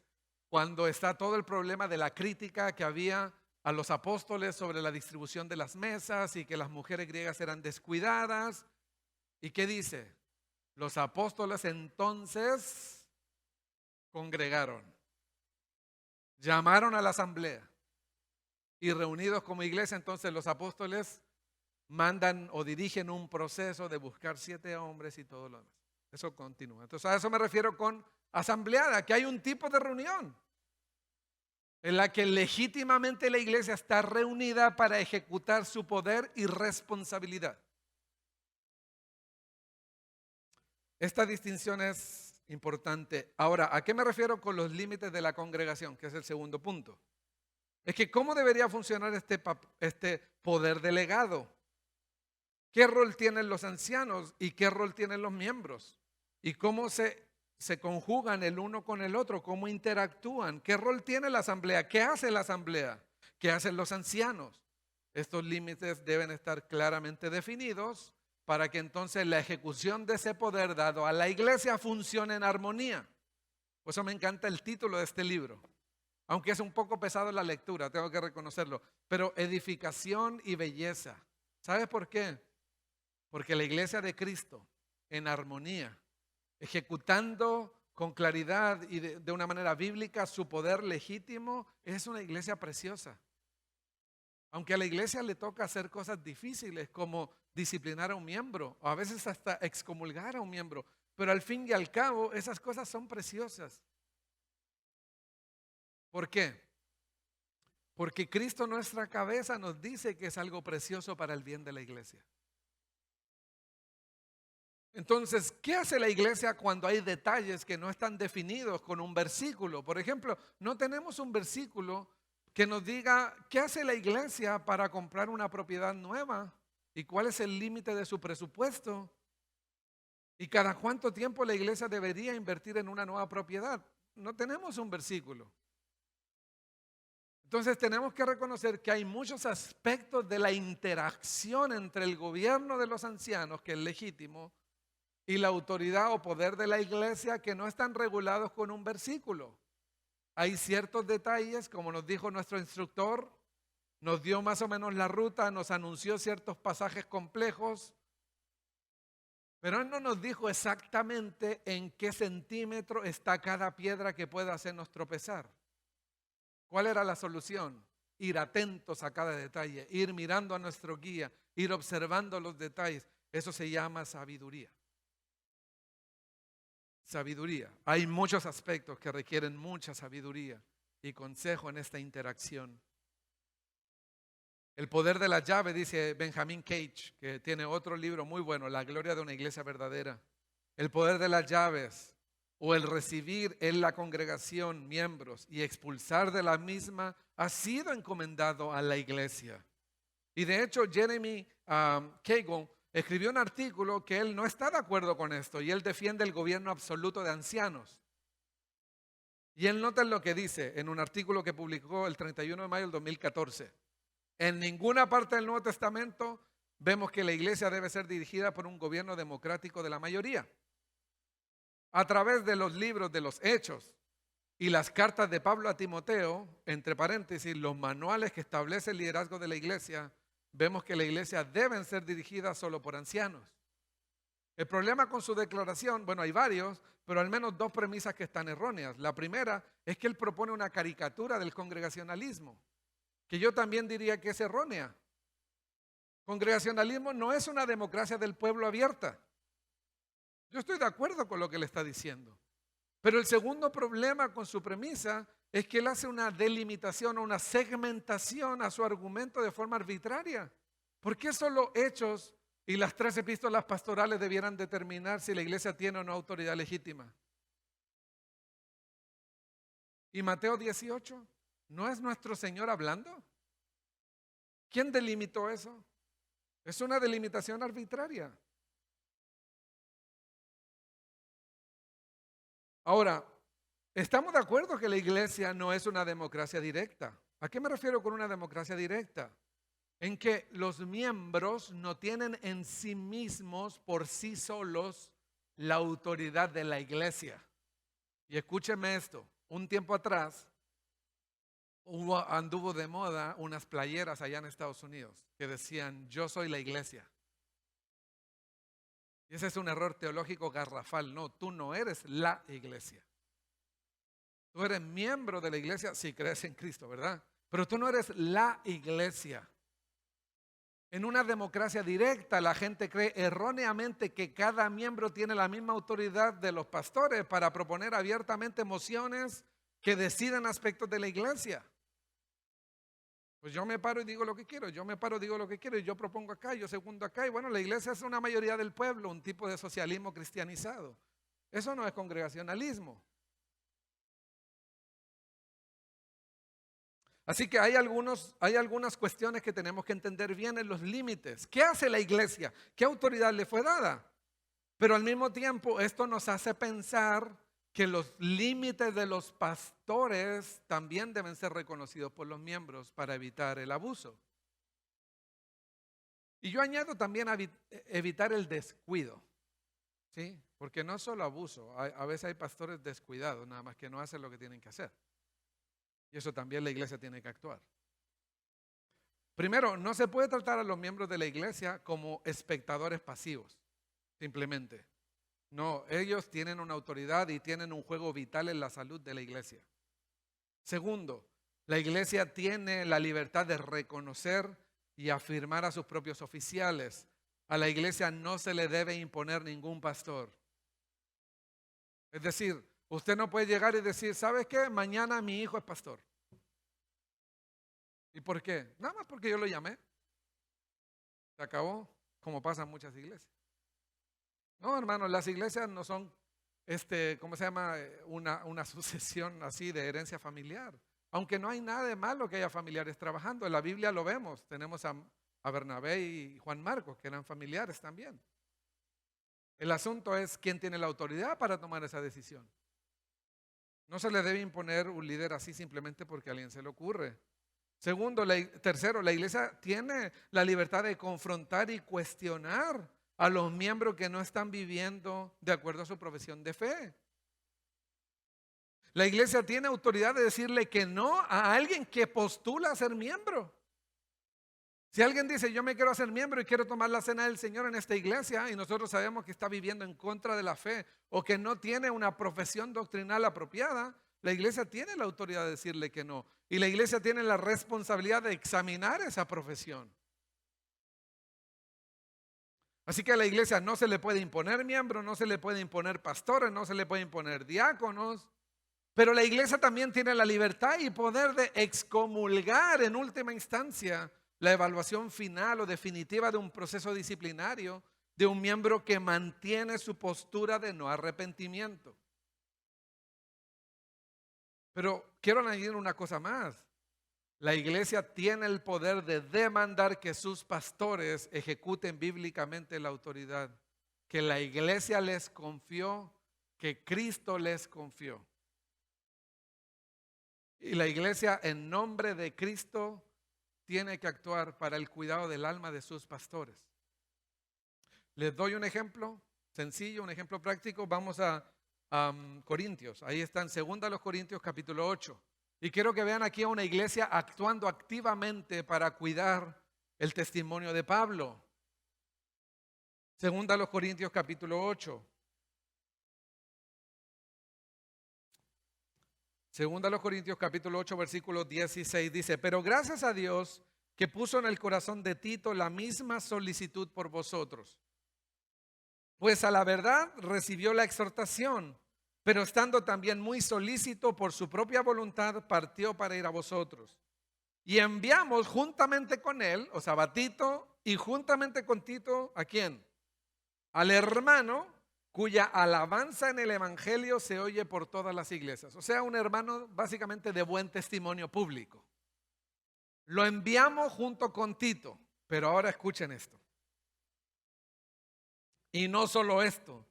cuando está todo el problema de la crítica que había a los apóstoles sobre la distribución de las mesas y que las mujeres griegas eran descuidadas. ¿Y qué dice? Los apóstoles entonces congregaron, llamaron a la asamblea y reunidos como iglesia, entonces los apóstoles mandan o dirigen un proceso de buscar 7 hombres y todo lo demás. Eso continúa. Entonces a eso me refiero con asambleada, que hay un tipo de reunión en la que legítimamente la iglesia está reunida para ejecutar su poder y responsabilidad. Esta distinción es importante. Ahora, ¿a qué me refiero con los límites de la congregación? Que es el segundo punto. Es que ¿cómo debería funcionar este poder delegado? ¿Qué rol tienen los ancianos y qué rol tienen los miembros? ¿Y cómo se conjugan el uno con el otro? ¿Cómo interactúan? ¿Qué rol tiene la asamblea? ¿Qué hace la asamblea? ¿Qué hacen los ancianos? Estos límites deben estar claramente definidos para que entonces la ejecución de ese poder dado a la iglesia funcione en armonía. Por eso me encanta el título de este libro, aunque es un poco pesado la lectura, tengo que reconocerlo, pero edificación y belleza. ¿Sabes por qué? Porque la iglesia de Cristo, en armonía, ejecutando con claridad y de una manera bíblica su poder legítimo, es una iglesia preciosa. Aunque a la iglesia le toca hacer cosas difíciles como disciplinar a un miembro o a veces hasta excomulgar a un miembro, pero al fin y al cabo esas cosas son preciosas. ¿Por qué? Porque Cristo, nuestra cabeza, nos dice que es algo precioso para el bien de la iglesia. Entonces, ¿qué hace la iglesia cuando hay detalles que no están definidos con un versículo? Por ejemplo, no tenemos un versículo que nos diga qué hace la iglesia para comprar una propiedad nueva y cuál es el límite de su presupuesto y cada cuánto tiempo la iglesia debería invertir en una nueva propiedad. No tenemos un versículo. Entonces tenemos que reconocer que hay muchos aspectos de la interacción entre el gobierno de los ancianos, que es legítimo, y la autoridad o poder de la iglesia que no están regulados con un versículo. Hay ciertos detalles, como nos dijo nuestro instructor, nos dio más o menos la ruta, nos anunció ciertos pasajes complejos, pero él no nos dijo exactamente en qué centímetro está cada piedra que pueda hacernos tropezar. ¿Cuál era la solución? Ir atentos a cada detalle, ir mirando a nuestro guía, ir observando los detalles. Eso se llama sabiduría. Sabiduría. Hay muchos aspectos que requieren mucha sabiduría y consejo en esta interacción. El poder de la llave, dice Benjamin Cage, que tiene otro libro muy bueno, La gloria de una iglesia verdadera. el poder de las llaves o el recibir en la congregación miembros y expulsar de la misma ha sido encomendado a la iglesia. Y de hecho Jeremy Cagle escribió un artículo que él no está de acuerdo con esto y él defiende el gobierno absoluto de ancianos. Y él nota lo que dice en un artículo que publicó el 31 de mayo del 2014. En ninguna parte del Nuevo Testamento vemos que la iglesia debe ser dirigida por un gobierno democrático de la mayoría. A través de los libros de los Hechos y las cartas de Pablo a Timoteo, entre paréntesis, los manuales que establecen el liderazgo de la iglesia, vemos que la iglesia deben ser dirigida solo por ancianos. El problema con su declaración, bueno, hay varios, pero al menos dos premisas que están erróneas. La primera es que él propone una caricatura del congregacionalismo, que yo también diría que es errónea. Congregacionalismo no es una democracia del pueblo abierta. Yo estoy de acuerdo con lo que él está diciendo. Pero el segundo problema con su premisa es que él hace una delimitación o una segmentación a su argumento de forma arbitraria. ¿Por qué solo Hechos y las 3 epístolas pastorales debieran determinar si la iglesia tiene o no autoridad legítima? ¿Y Mateo 18? ¿No es nuestro Señor hablando? ¿Quién delimitó eso? Es una delimitación arbitraria. Ahora, estamos de acuerdo que la iglesia no es una democracia directa. ¿A qué me refiero con una democracia directa? En que los miembros no tienen en sí mismos, por sí solos, la autoridad de la iglesia. Y escúcheme esto, un tiempo atrás anduvo de moda unas playeras allá en Estados Unidos que decían, yo soy la iglesia. Y ese es un error teológico garrafal. No, tú no eres la iglesia. Tú eres miembro de la iglesia si crees en Cristo, ¿verdad? Pero tú no eres la iglesia. En una democracia directa, la gente cree erróneamente que cada miembro tiene la misma autoridad de los pastores para proponer abiertamente mociones que deciden aspectos de la iglesia. Pues yo me paro y digo lo que quiero, yo me paro y digo lo que quiero, y yo propongo acá, yo segundo acá, y bueno, la iglesia es una mayoría del pueblo, un tipo de socialismo cristianizado. Eso no es congregacionalismo. Así que hay algunas cuestiones que tenemos que entender bien en los límites. ¿Qué hace la iglesia? ¿Qué autoridad le fue dada? Pero al mismo tiempo esto nos hace pensar que los límites de los pastores también deben ser reconocidos por los miembros para evitar el abuso. Y yo añado también evitar el descuido, ¿sí? Porque no es solo abuso, a veces hay pastores descuidados, nada más que no hacen lo que tienen que hacer. Y eso también la iglesia tiene que actuar. Primero, no se puede tratar a los miembros de la iglesia como espectadores pasivos, simplemente. No, ellos tienen una autoridad y tienen un juego vital en la salud de la iglesia. Segundo, la iglesia tiene la libertad de reconocer y afirmar a sus propios oficiales. A la iglesia no se le debe imponer ningún pastor. Es decir, usted no puede llegar y decir, ¿sabes qué? Mañana mi hijo es pastor. ¿Y por qué? Nada más porque yo lo llamé. Se acabó, como pasa en muchas iglesias. No, hermanos, las iglesias no son, ¿cómo se llama? Una sucesión así de herencia familiar. Aunque no hay nada de malo que haya familiares trabajando. En la Biblia lo vemos. Tenemos a Bernabé y Juan Marcos, que eran familiares también. El asunto es quién tiene la autoridad para tomar esa decisión. No se le debe imponer un líder así simplemente porque a alguien se le ocurre. Tercero, la iglesia tiene la libertad de confrontar y cuestionar a los miembros que no están viviendo de acuerdo a su profesión de fe. La iglesia tiene autoridad de decirle que no a alguien que postula a ser miembro. Si alguien dice, yo me quiero hacer miembro y quiero tomar la cena del Señor en esta iglesia, y nosotros sabemos que está viviendo en contra de la fe o que no tiene una profesión doctrinal apropiada, la iglesia tiene la autoridad de decirle que no. Y la iglesia tiene la responsabilidad de examinar esa profesión. Así que a la iglesia no se le puede imponer miembros, no se le puede imponer pastores, no se le puede imponer diáconos, pero la iglesia también tiene la libertad y poder de excomulgar en última instancia la evaluación final o definitiva de un proceso disciplinario de un miembro que mantiene su postura de no arrepentimiento. Pero quiero añadir una cosa más. La iglesia tiene el poder de demandar que sus pastores ejecuten bíblicamente la autoridad que la iglesia les confió, que Cristo les confió. Y la iglesia, en nombre de Cristo, tiene que actuar para el cuidado del alma de sus pastores. Les doy un ejemplo sencillo, un ejemplo práctico. Vamos a Corintios. Ahí está en 2 Corintios capítulo 8. Y quiero que vean aquí a una iglesia actuando activamente para cuidar el testimonio de Pablo. 2 Corintios capítulo 8. 2 Corintios capítulo 8 versículo 16 dice: pero gracias a Dios que puso en el corazón de Tito la misma solicitud por vosotros. Pues a la verdad recibió la exhortación, pero estando también muy solícito por su propia voluntad, partió para ir a vosotros. Y enviamos juntamente con él, o sea, a Tito, y juntamente con Tito, ¿a quién? Al hermano cuya alabanza en el evangelio se oye por todas las iglesias. O sea, un hermano básicamente de buen testimonio público. Lo enviamos junto con Tito, pero ahora escuchen esto. Y no solo esto,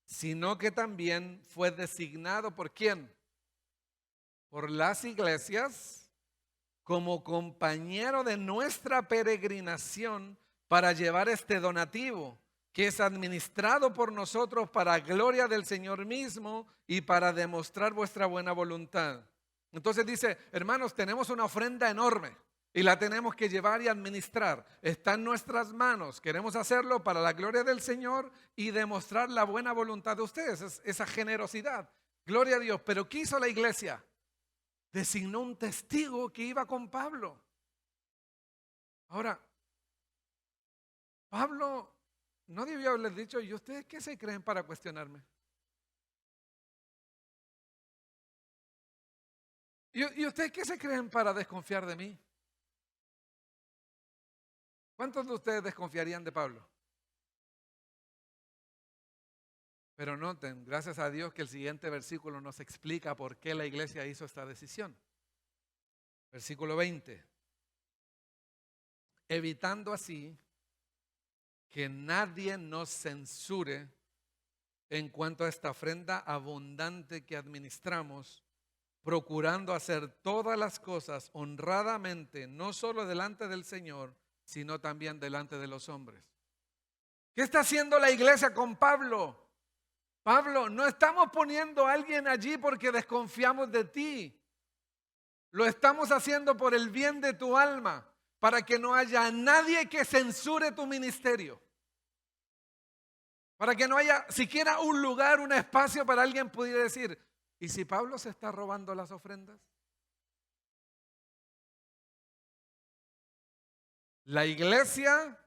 sino que también fue designado ¿por quién? Por las iglesias como compañero de nuestra peregrinación para llevar este donativo que es administrado por nosotros para gloria del Señor mismo y para demostrar vuestra buena voluntad. Entonces dice: hermanos, tenemos una ofrenda enorme y la tenemos que llevar y administrar. Está en nuestras manos. Queremos hacerlo para la gloria del Señor y demostrar la buena voluntad de ustedes, esa generosidad. Gloria a Dios. Pero ¿qué hizo la iglesia? Designó un testigo que iba con Pablo. Ahora, Pablo no debió haberles dicho: ¿y ustedes qué se creen para cuestionarme? ¿Y ustedes qué se creen para desconfiar de mí? ¿Cuántos de ustedes desconfiarían de Pablo? Pero noten, gracias a Dios, que el siguiente versículo nos explica por qué la iglesia hizo esta decisión. Versículo 20. Evitando así que nadie nos censure en cuanto a esta ofrenda abundante que administramos, procurando hacer todas las cosas honradamente, no solo delante del Señor, sino también delante de los hombres. ¿Qué está haciendo la iglesia con Pablo? Pablo, no estamos poniendo a alguien allí porque desconfiamos de ti. Lo estamos haciendo por el bien de tu alma, para que no haya nadie que censure tu ministerio. Para que no haya siquiera un lugar, un espacio para alguien pudiera decir: ¿y si Pablo se está robando las ofrendas? La iglesia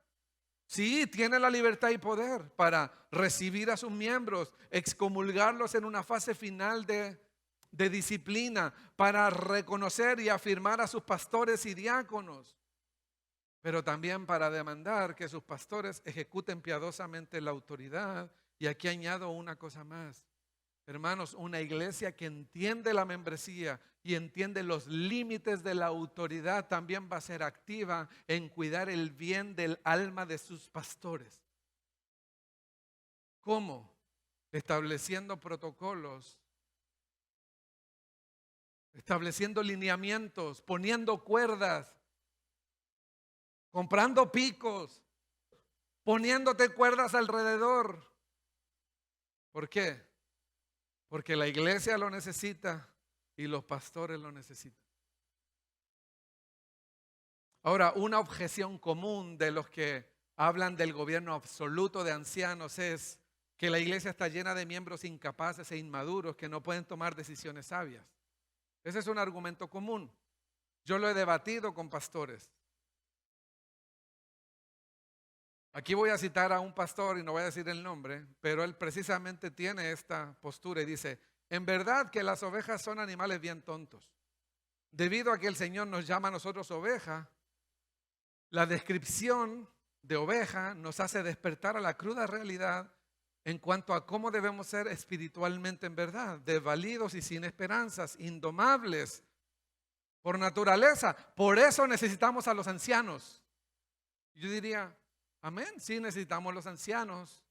sí tiene la libertad y poder para recibir a sus miembros, excomulgarlos en una fase final de disciplina, para reconocer y afirmar a sus pastores y diáconos, pero también para demandar que sus pastores ejecuten piadosamente la autoridad. Y aquí añado una cosa más. Hermanos, una iglesia que entiende la membresía y entiende los límites de la autoridad también va a ser activa en cuidar el bien del alma de sus pastores. ¿Cómo? Estableciendo protocolos, estableciendo lineamientos, poniendo cuerdas, comprando picos, poniéndote cuerdas alrededor. ¿Por qué? Porque la iglesia lo necesita y los pastores lo necesitan. Ahora, una objeción común de los que hablan del gobierno absoluto de ancianos es que la iglesia está llena de miembros incapaces e inmaduros que no pueden tomar decisiones sabias. Ese es un argumento común. Yo lo he debatido con pastores. Aquí voy a citar a un pastor y no voy a decir el nombre, pero él precisamente tiene esta postura y dice: en verdad que las ovejas son animales bien tontos. Debido a que el Señor nos llama a nosotros oveja, la descripción de oveja nos hace despertar a la cruda realidad en cuanto a cómo debemos ser espiritualmente en verdad, desvalidos y sin esperanzas, indomables por naturaleza. Por eso necesitamos a los ancianos. Yo diría, amén, sí necesitamos los ancianos.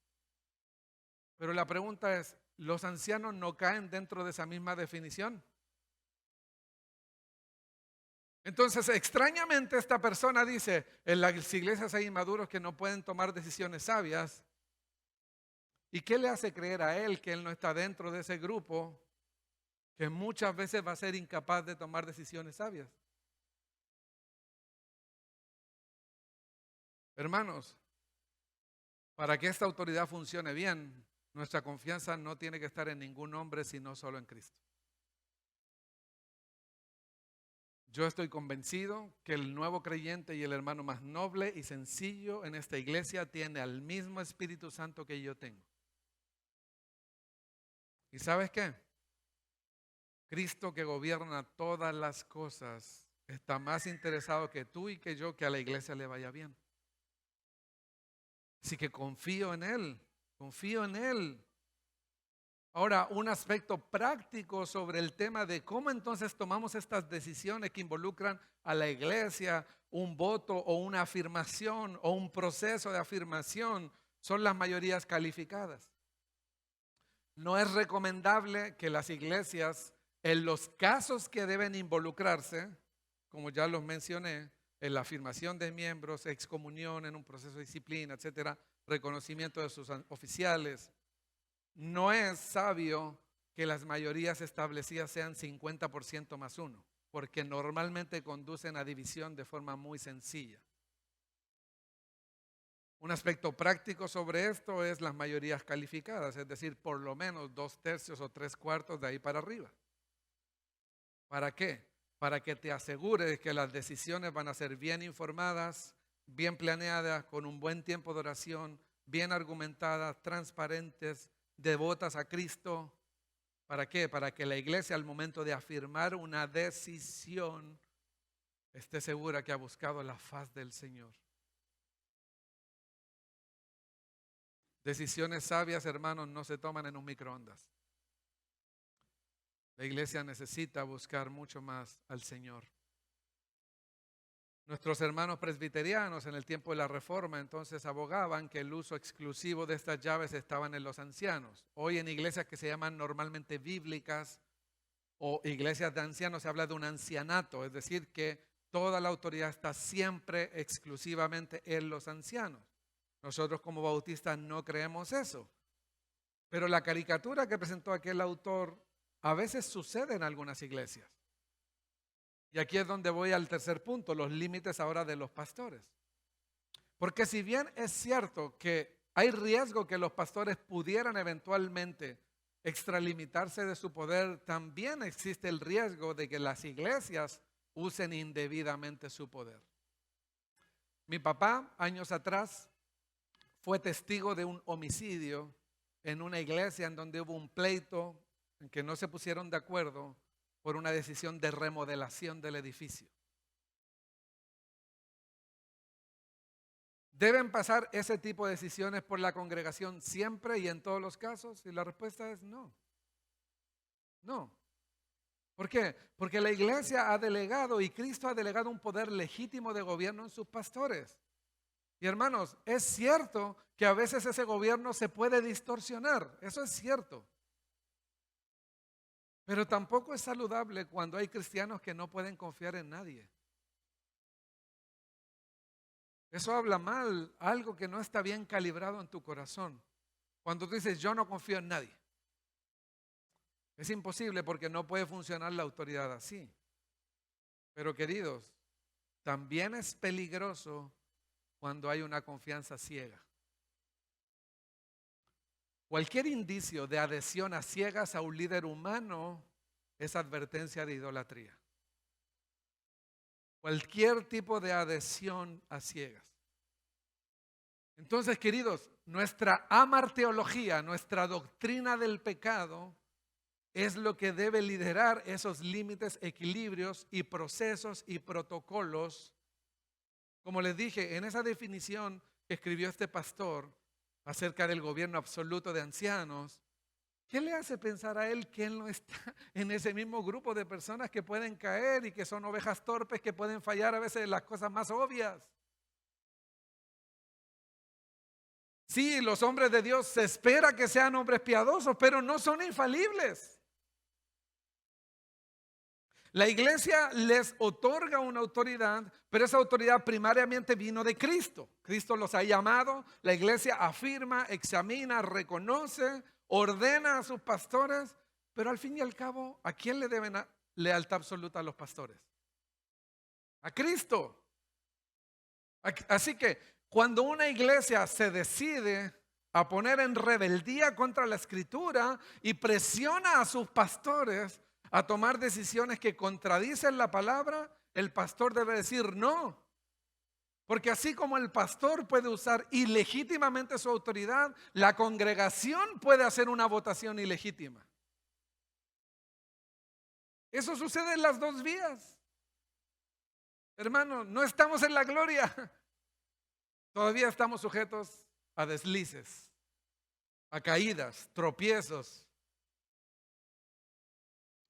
Pero la pregunta es, ¿los ancianos no caen dentro de esa misma definición? Entonces, extrañamente esta persona dice, en las iglesias hay inmaduros que no pueden tomar decisiones sabias. ¿Y qué le hace creer a él que él no está dentro de ese grupo que muchas veces va a ser incapaz de tomar decisiones sabias? Hermanos, para que esta autoridad funcione bien, nuestra confianza no tiene que estar en ningún hombre, sino solo en Cristo. Yo estoy convencido que el nuevo creyente y el hermano más noble y sencillo en esta iglesia tiene al mismo Espíritu Santo que yo tengo. ¿Y sabes qué? Cristo, que gobierna todas las cosas, está más interesado que tú y que yo que a la iglesia le vaya bien. Así que confío en Él, confío en Él. Ahora, un aspecto práctico sobre el tema de cómo entonces tomamos estas decisiones que involucran a la iglesia, un voto o una afirmación o un proceso de afirmación, son las mayorías calificadas. No es recomendable que las iglesias, en los casos que deben involucrarse, como ya los mencioné, en la afirmación de miembros, excomunión en un proceso de disciplina, etcétera, reconocimiento de sus oficiales, no es sabio que las mayorías establecidas sean 50% más uno, porque normalmente conducen a división de forma muy sencilla. Un aspecto práctico sobre esto es las mayorías calificadas, es decir, por lo menos 2/3 o 3/4 de ahí para arriba. ¿Para qué? Para que te asegures que las decisiones van a ser bien informadas, bien planeadas, con un buen tiempo de oración, bien argumentadas, transparentes, devotas a Cristo. ¿Para qué? Para que la iglesia al momento de afirmar una decisión esté segura que ha buscado la faz del Señor. Decisiones sabias, hermanos, no se toman en un microondas. La iglesia necesita buscar mucho más al Señor. Nuestros hermanos presbiterianos en el tiempo de la Reforma entonces abogaban que el uso exclusivo de estas llaves estaban en los ancianos. Hoy en iglesias que se llaman normalmente bíblicas o iglesias de ancianos se habla de un ancianato, es decir, que toda la autoridad está siempre exclusivamente en los ancianos. Nosotros como bautistas no creemos eso. Pero la caricatura que presentó aquel autor a veces sucede en algunas iglesias. Y aquí es donde voy al tercer punto, los límites ahora de los pastores. Porque si bien es cierto que hay riesgo que los pastores pudieran eventualmente extralimitarse de su poder, también existe el riesgo de que las iglesias usen indebidamente su poder. Mi papá, años atrás, fue testigo de un homicidio en una iglesia en donde hubo un pleito en que no se pusieron de acuerdo por una decisión de remodelación del edificio. ¿Deben pasar ese tipo de decisiones por la congregación siempre y en todos los casos? Y la respuesta es no. No. ¿Por qué? Porque la iglesia ha delegado y Cristo ha delegado un poder legítimo de gobierno en sus pastores. Y hermanos, es cierto que a veces ese gobierno se puede distorsionar, eso es cierto. Pero tampoco es saludable cuando hay cristianos que no pueden confiar en nadie. Eso habla mal, algo que no está bien calibrado en tu corazón. Cuando tú dices, yo no confío en nadie. Es imposible porque no puede funcionar la autoridad así. Pero queridos, también es peligroso cuando hay una confianza ciega. Cualquier indicio de adhesión a ciegas a un líder humano es advertencia de idolatría. Cualquier tipo de adhesión a ciegas. Entonces, queridos, nuestra amarteología, nuestra doctrina del pecado, es lo que debe liderar esos límites, equilibrios y procesos y protocolos Como les dije, en esa definición que escribió este pastor acerca del gobierno absoluto de ancianos, ¿qué le hace pensar a él que él no está en ese mismo grupo de personas que pueden caer y que son ovejas torpes, que pueden fallar a veces en las cosas más obvias? Sí, los hombres de Dios se espera que sean hombres piadosos, pero no son infalibles. La iglesia les otorga una autoridad, pero esa autoridad primariamente vino de Cristo. Cristo los ha llamado, la iglesia afirma, examina, reconoce, ordena a sus pastores, pero al fin y al cabo, ¿a quién le deben lealtad absoluta a los pastores? A Cristo. Así que cuando una iglesia se decide a poner en rebeldía contra la escritura y presiona a sus pastores a tomar decisiones que contradicen la palabra, el pastor debe decir no. Porque así como el pastor puede usar ilegítimamente su autoridad, la congregación puede hacer una votación ilegítima. Eso sucede en las dos vías. Hermano, no estamos en la gloria. Todavía estamos sujetos a deslices, a caídas, tropiezos.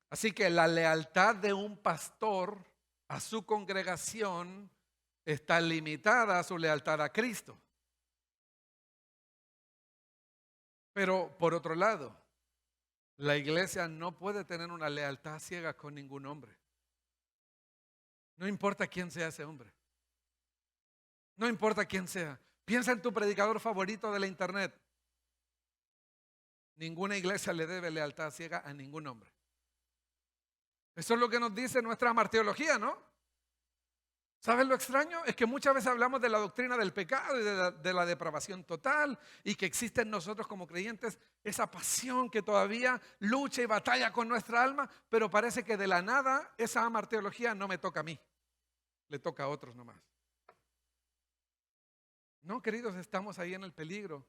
Así que la lealtad de un pastor a su congregación está limitada a su lealtad a Cristo. Pero por otro lado, la iglesia no puede tener una lealtad ciega con ningún hombre. No importa quién sea ese hombre. No importa quién sea. Piensa en tu predicador favorito de la internet. Ninguna iglesia le debe lealtad ciega a ningún hombre. Eso es lo que nos dice nuestra martirología, ¿no? ¿Sabes lo extraño? Es que muchas veces hablamos de la doctrina del pecado y de la depravación total y que existe en nosotros como creyentes esa pasión que todavía lucha y batalla con nuestra alma, pero parece que de la nada esa martirología no me toca a mí, le toca a otros nomás. No, queridos, estamos ahí en el peligro.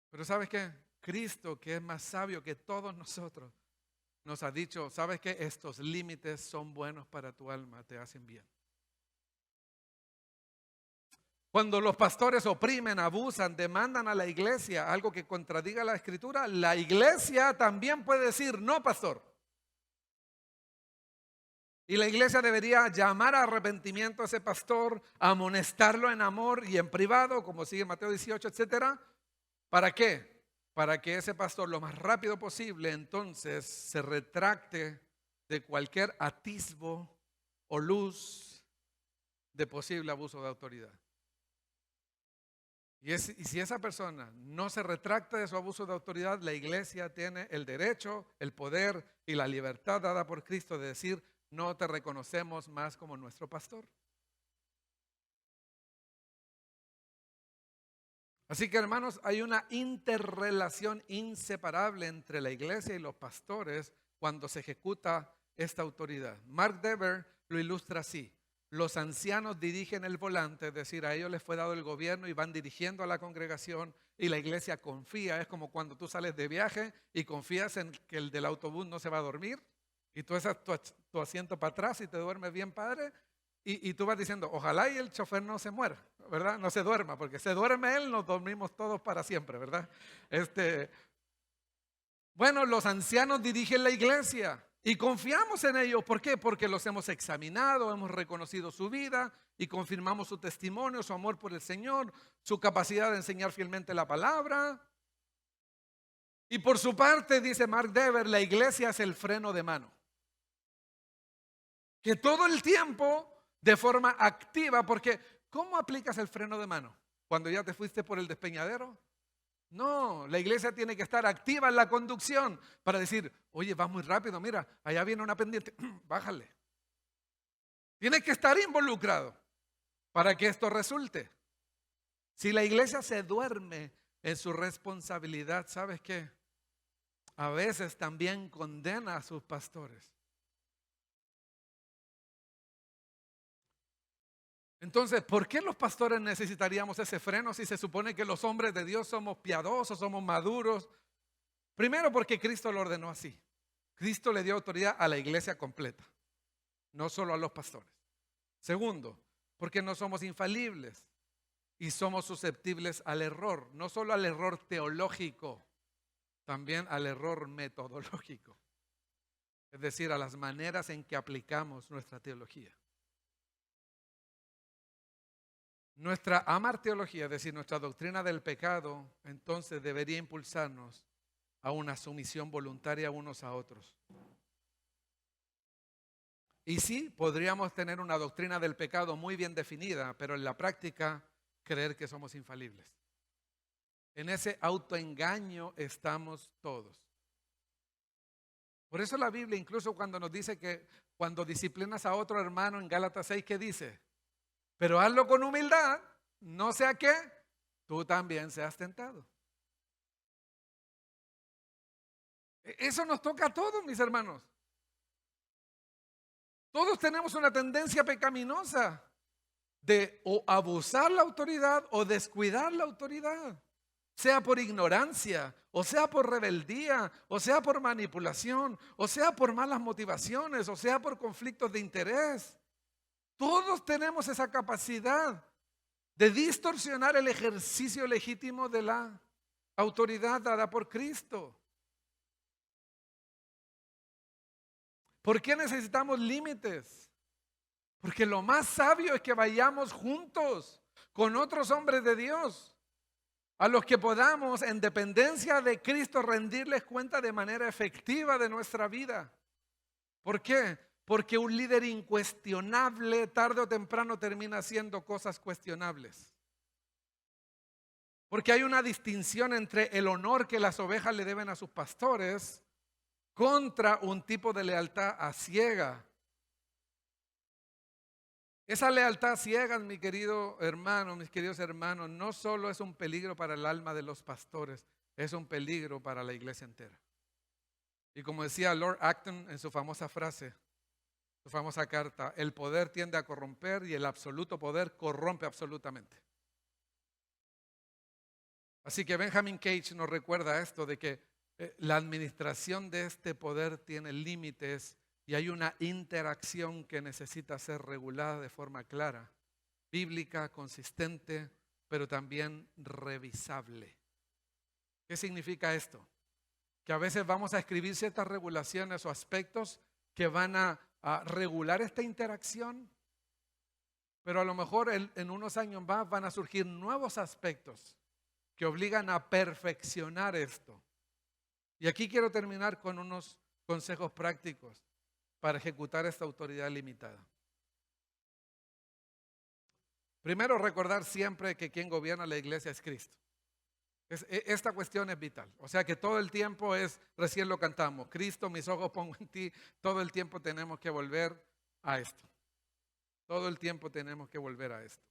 Pero ¿sabes qué? Cristo, que es más sabio que todos nosotros, nos ha dicho, ¿sabes qué? Estos límites son buenos para tu alma, te hacen bien. Cuando los pastores oprimen, abusan, demandan a la iglesia algo que contradiga la escritura, la iglesia también puede decir, no, pastor. Y la iglesia debería llamar a arrepentimiento a ese pastor, amonestarlo en amor y en privado, como sigue Mateo 18, etcétera. ¿Para qué? Para que ese pastor lo más rápido posible entonces se retracte de cualquier atisbo o luz de posible abuso de autoridad. Y si esa persona no se retracta de su abuso de autoridad, la iglesia tiene el derecho, el poder y la libertad dada por Cristo de decir, no te reconocemos más como nuestro pastor. Así que, hermanos, hay una interrelación inseparable entre la iglesia y los pastores cuando se ejecuta esta autoridad. Mark Dever lo ilustra así. Los ancianos dirigen el volante, es decir, a ellos les fue dado el gobierno y van dirigiendo a la congregación y la iglesia confía. Es como cuando tú sales de viaje y confías en que el del autobús no se va a dormir y tú echas tu asiento para atrás y te duermes bien, padre. Y tú vas diciendo, ojalá y el chofer no se muera, ¿verdad? No se duerma, porque se duerme él, nos dormimos todos para siempre, ¿verdad? Bueno, los ancianos dirigen la iglesia y confiamos en ellos. ¿Por qué? Porque los hemos examinado, hemos reconocido su vida y confirmamos su testimonio, su amor por el Señor, su capacidad de enseñar fielmente la palabra. Y por su parte, dice Mark Dever, la iglesia es el freno de mano. Que todo el tiempo, de forma activa, porque ¿cómo aplicas el freno de mano? ¿Cuando ya te fuiste por el despeñadero? No, la iglesia tiene que estar activa en la conducción para decir, oye, vas muy rápido, mira, allá viene una pendiente, bájale. Tienes que estar involucrado para que esto resulte. Si la iglesia se duerme en su responsabilidad, ¿sabes qué? A veces también condena a sus pastores. Entonces, ¿por qué los pastores necesitaríamos ese freno si se supone que los hombres de Dios somos piadosos, somos maduros? Primero, porque Cristo lo ordenó así. Cristo le dio autoridad a la iglesia completa, no solo a los pastores. Segundo, porque no somos infalibles y somos susceptibles al error, no solo al error teológico, también al error metodológico, es decir, a las maneras en que aplicamos nuestra teología. Nuestra amarteología, es decir, nuestra doctrina del pecado, entonces debería impulsarnos a una sumisión voluntaria unos a otros. Y sí, podríamos tener una doctrina del pecado muy bien definida, pero en la práctica creer que somos infalibles. En ese autoengaño estamos todos. Por eso la Biblia, incluso cuando nos dice que cuando disciplinas a otro hermano en Gálatas 6, ¿qué dice? Pero hazlo con humildad, no sea que tú también seas tentado. Eso nos toca a todos, mis hermanos. Todos tenemos una tendencia pecaminosa de o abusar la autoridad o descuidar la autoridad, sea por ignorancia, o sea por rebeldía, o sea por manipulación, o sea por malas motivaciones, o sea por conflictos de interés. Todos tenemos esa capacidad de distorsionar el ejercicio legítimo de la autoridad dada por Cristo. ¿Por qué necesitamos límites? Porque lo más sabio es que vayamos juntos con otros hombres de Dios, a los que podamos en dependencia de Cristo rendirles cuenta de manera efectiva de nuestra vida. ¿Por qué? Porque un líder incuestionable tarde o temprano termina haciendo cosas cuestionables. Porque hay una distinción entre el honor que las ovejas le deben a sus pastores contra un tipo de lealtad a ciega. Esa lealtad ciega, mi querido hermano, mis queridos hermanos, no solo es un peligro para el alma de los pastores, es un peligro para la iglesia entera. Y como decía Lord Acton en su famosa frase, su famosa carta, el poder tiende a corromper y el absoluto poder corrompe absolutamente. Así que Benjamin Cage nos recuerda esto de que la administración de este poder tiene límites y hay una interacción que necesita ser regulada de forma clara, bíblica, consistente, pero también revisable. ¿Qué significa esto? Que a veces vamos a escribir ciertas regulaciones o aspectos que van a regular esta interacción, pero a lo mejor en unos años más van a surgir nuevos aspectos que obligan a perfeccionar esto. Y aquí quiero terminar con unos consejos prácticos para ejecutar esta autoridad limitada. Primero, recordar siempre que quien gobierna la iglesia es Cristo. Esta cuestión es vital. O sea que todo el tiempo recién lo cantamos, Cristo, mis ojos pongo en ti. Todo el tiempo tenemos que volver a esto. Todo el tiempo tenemos que volver a esto.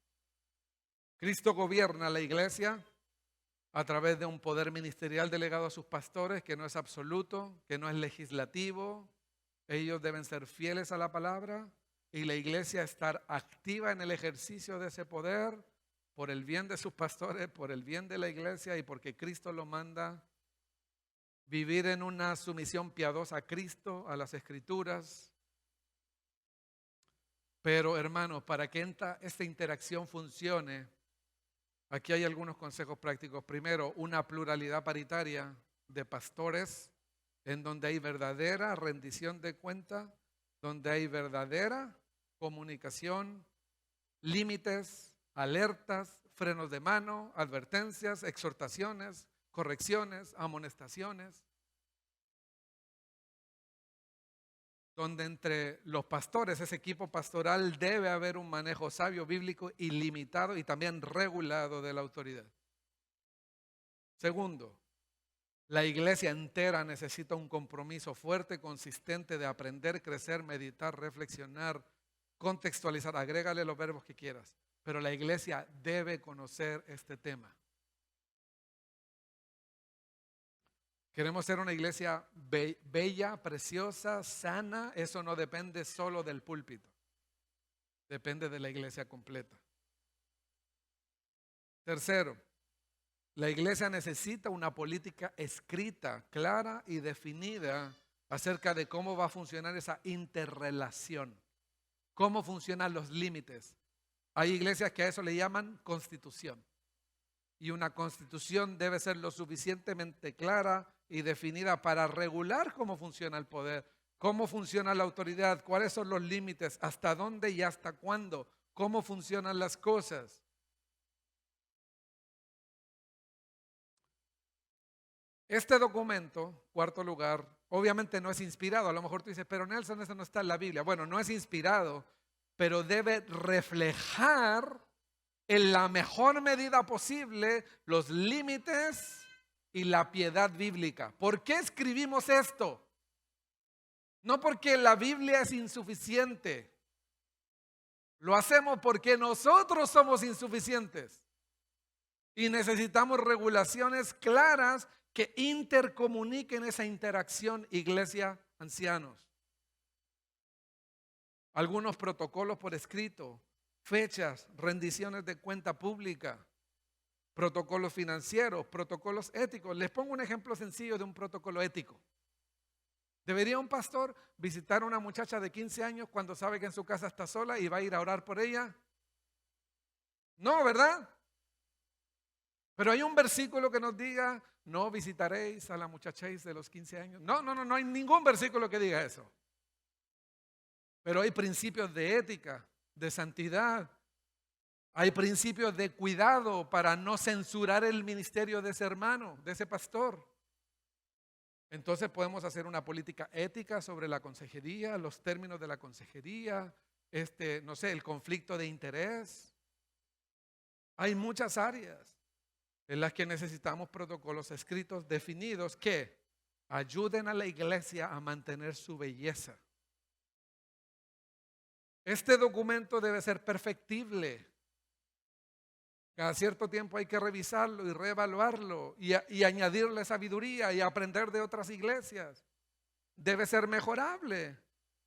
Cristo gobierna la iglesia a través de un poder ministerial delegado a sus pastores que no es absoluto, que no es legislativo. Ellos deben ser fieles a la palabra y la iglesia estar activa en el ejercicio de ese poder por el bien de sus pastores, por el bien de la iglesia y porque Cristo lo manda. Vivir en una sumisión piadosa a Cristo, a las Escrituras. Pero hermanos, para que esta interacción funcione, aquí hay algunos consejos prácticos. Primero, una pluralidad paritaria de pastores en donde hay verdadera rendición de cuenta, donde hay verdadera comunicación, límites, alertas, frenos de mano, advertencias, exhortaciones, correcciones, amonestaciones. Donde entre los pastores, ese equipo pastoral, debe haber un manejo sabio, bíblico, ilimitado y también regulado de la autoridad. Segundo, la iglesia entera necesita un compromiso fuerte, consistente de aprender, crecer, meditar, reflexionar, contextualizar. Agrégale los verbos que quieras, pero la iglesia debe conocer este tema. Queremos ser una iglesia bella, preciosa, sana. Eso no depende solo del púlpito. Depende de la iglesia completa. Tercero, la iglesia necesita una política escrita, clara y definida acerca de cómo va a funcionar esa interrelación. Cómo funcionan los límites. Hay iglesias que a eso le llaman constitución. Y una constitución debe ser lo suficientemente clara y definida para regular cómo funciona el poder, cómo funciona la autoridad, cuáles son los límites, hasta dónde y hasta cuándo, cómo funcionan las cosas. Este documento, cuarto lugar, obviamente no es inspirado. A lo mejor tú dices, pero Nelson, eso no está en la Biblia. Bueno, no es inspirado, pero debe reflejar en la mejor medida posible los límites y la piedad bíblica. ¿Por qué escribimos esto? No porque la Biblia es insuficiente. Lo hacemos porque nosotros somos insuficientes. Y necesitamos regulaciones claras que intercomuniquen esa interacción iglesia-ancianos. Algunos protocolos por escrito, fechas, rendiciones de cuenta pública, protocolos financieros, protocolos éticos. Les pongo un ejemplo sencillo de un protocolo ético. ¿Debería un pastor visitar a una muchacha de 15 años cuando sabe que en su casa está sola y va a ir a orar por ella? No, ¿verdad? Pero hay un versículo que nos diga, no visitaréis a la muchachéis de los 15 años. No hay ningún versículo que diga eso. Pero hay principios de ética, de santidad. Hay principios de cuidado para no censurar el ministerio de ese hermano, de ese pastor. Entonces podemos hacer una política ética sobre la consejería, los términos de la consejería, no sé, el conflicto de interés. Hay muchas áreas en las que necesitamos protocolos escritos definidos que ayuden a la iglesia a mantener su belleza. Este documento debe ser perfectible. Cada cierto tiempo hay que revisarlo y reevaluarlo y añadirle sabiduría y aprender de otras iglesias. Debe ser mejorable.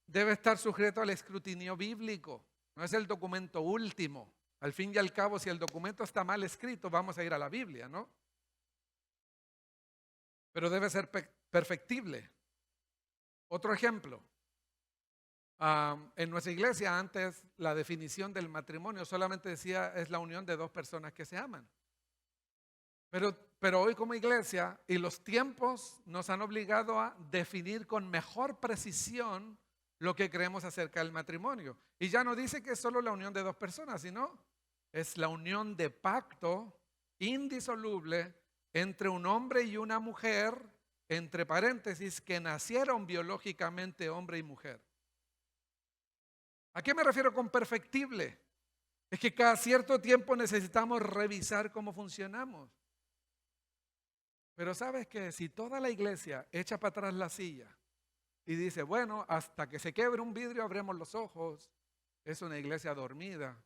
Debe estar sujeto al escrutinio bíblico. No es el documento último. Al fin y al cabo, si el documento está mal escrito, vamos a ir a la Biblia, ¿no? Pero debe ser perfectible. Otro ejemplo. En nuestra iglesia antes la definición del matrimonio solamente decía es la unión de dos personas que se aman. Pero hoy como iglesia y los tiempos nos han obligado a definir con mejor precisión lo que creemos acerca del matrimonio. Y ya no dice que es solo la unión de dos personas, sino es la unión de pacto indisoluble entre un hombre y una mujer, entre paréntesis, que nacieron biológicamente hombre y mujer. ¿A qué me refiero con perfectible? Es que cada cierto tiempo necesitamos revisar cómo funcionamos. Pero sabes que si toda la iglesia echa para atrás la silla y dice, bueno, hasta que se quebre un vidrio abremos los ojos, es una iglesia dormida,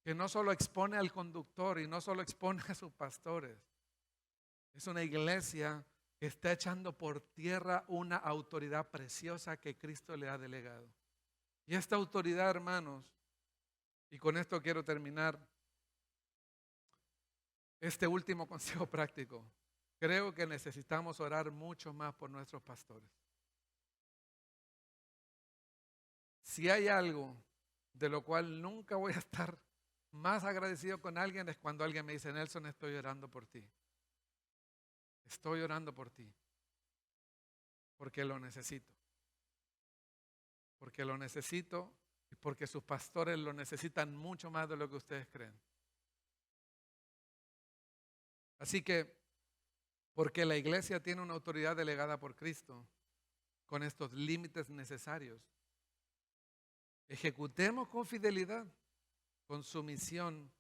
que no solo expone al conductor y no solo expone a sus pastores, es una iglesia que está echando por tierra una autoridad preciosa que Cristo le ha delegado. Y esta autoridad, hermanos, y con esto quiero terminar este último consejo práctico. Creo que necesitamos orar mucho más por nuestros pastores. Si hay algo de lo cual nunca voy a estar más agradecido con alguien es cuando alguien me dice, Nelson, estoy orando por ti. Estoy orando por ti. Porque lo necesito. Porque lo necesito y porque sus pastores lo necesitan mucho más de lo que ustedes creen. Así que, porque la iglesia tiene una autoridad delegada por Cristo, con estos límites necesarios, ejecutemos con fidelidad, con sumisión,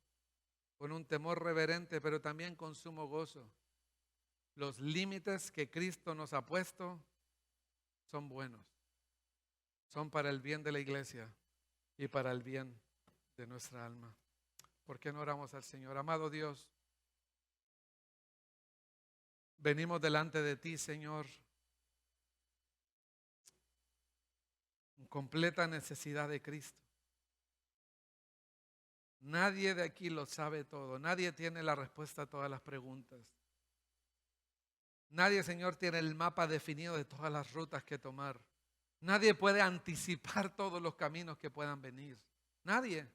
con un temor reverente, pero también con sumo gozo. Los límites que Cristo nos ha puesto son buenos. Son para el bien de la iglesia y para el bien de nuestra alma. ¿Por qué no oramos al Señor? Amado Dios, venimos delante de ti, Señor, en completa necesidad de Cristo. Nadie de aquí lo sabe todo. Nadie tiene la respuesta a todas las preguntas. Nadie, Señor, tiene el mapa definido de todas las rutas que tomar. Nadie puede anticipar todos los caminos que puedan venir. Nadie.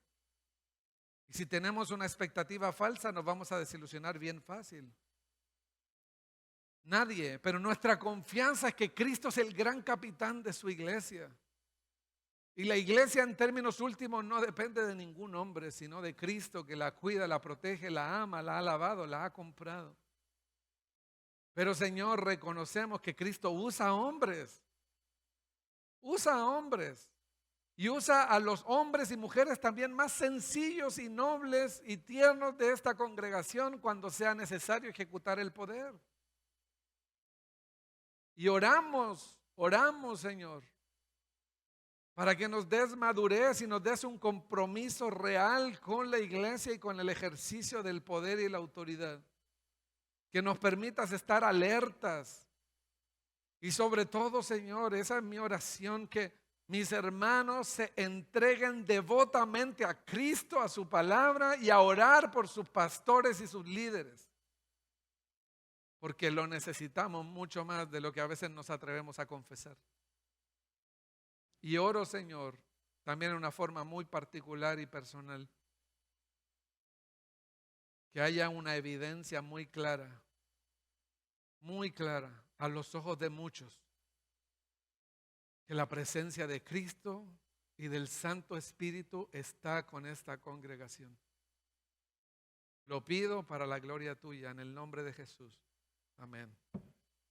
Y si tenemos una expectativa falsa, nos vamos a desilusionar bien fácil. Nadie, pero nuestra confianza es que Cristo es el gran capitán de su iglesia. Y la iglesia en términos últimos no depende de ningún hombre, sino de Cristo, que la cuida, la protege, la ama, la ha lavado, la ha comprado. Pero Señor, reconocemos que Cristo usa hombres. Usa hombres. Y usa a los hombres y mujeres también más sencillos y nobles y tiernos de esta congregación cuando sea necesario ejecutar el poder. Y oramos, Señor, para que nos des madurez y nos des un compromiso real con la iglesia y con el ejercicio del poder y la autoridad. Que nos permitas estar alertas. Y sobre todo, Señor, esa es mi oración, que mis hermanos se entreguen devotamente a Cristo, a su palabra y a orar por sus pastores y sus líderes. Porque lo necesitamos mucho más de lo que a veces nos atrevemos a confesar. Y oro, Señor, también de una forma muy particular y personal, que haya una evidencia muy clara a los ojos de muchos, que la presencia de Cristo y del Santo Espíritu está con esta congregación. Lo pido para la gloria tuya, en el nombre de Jesús. Amén.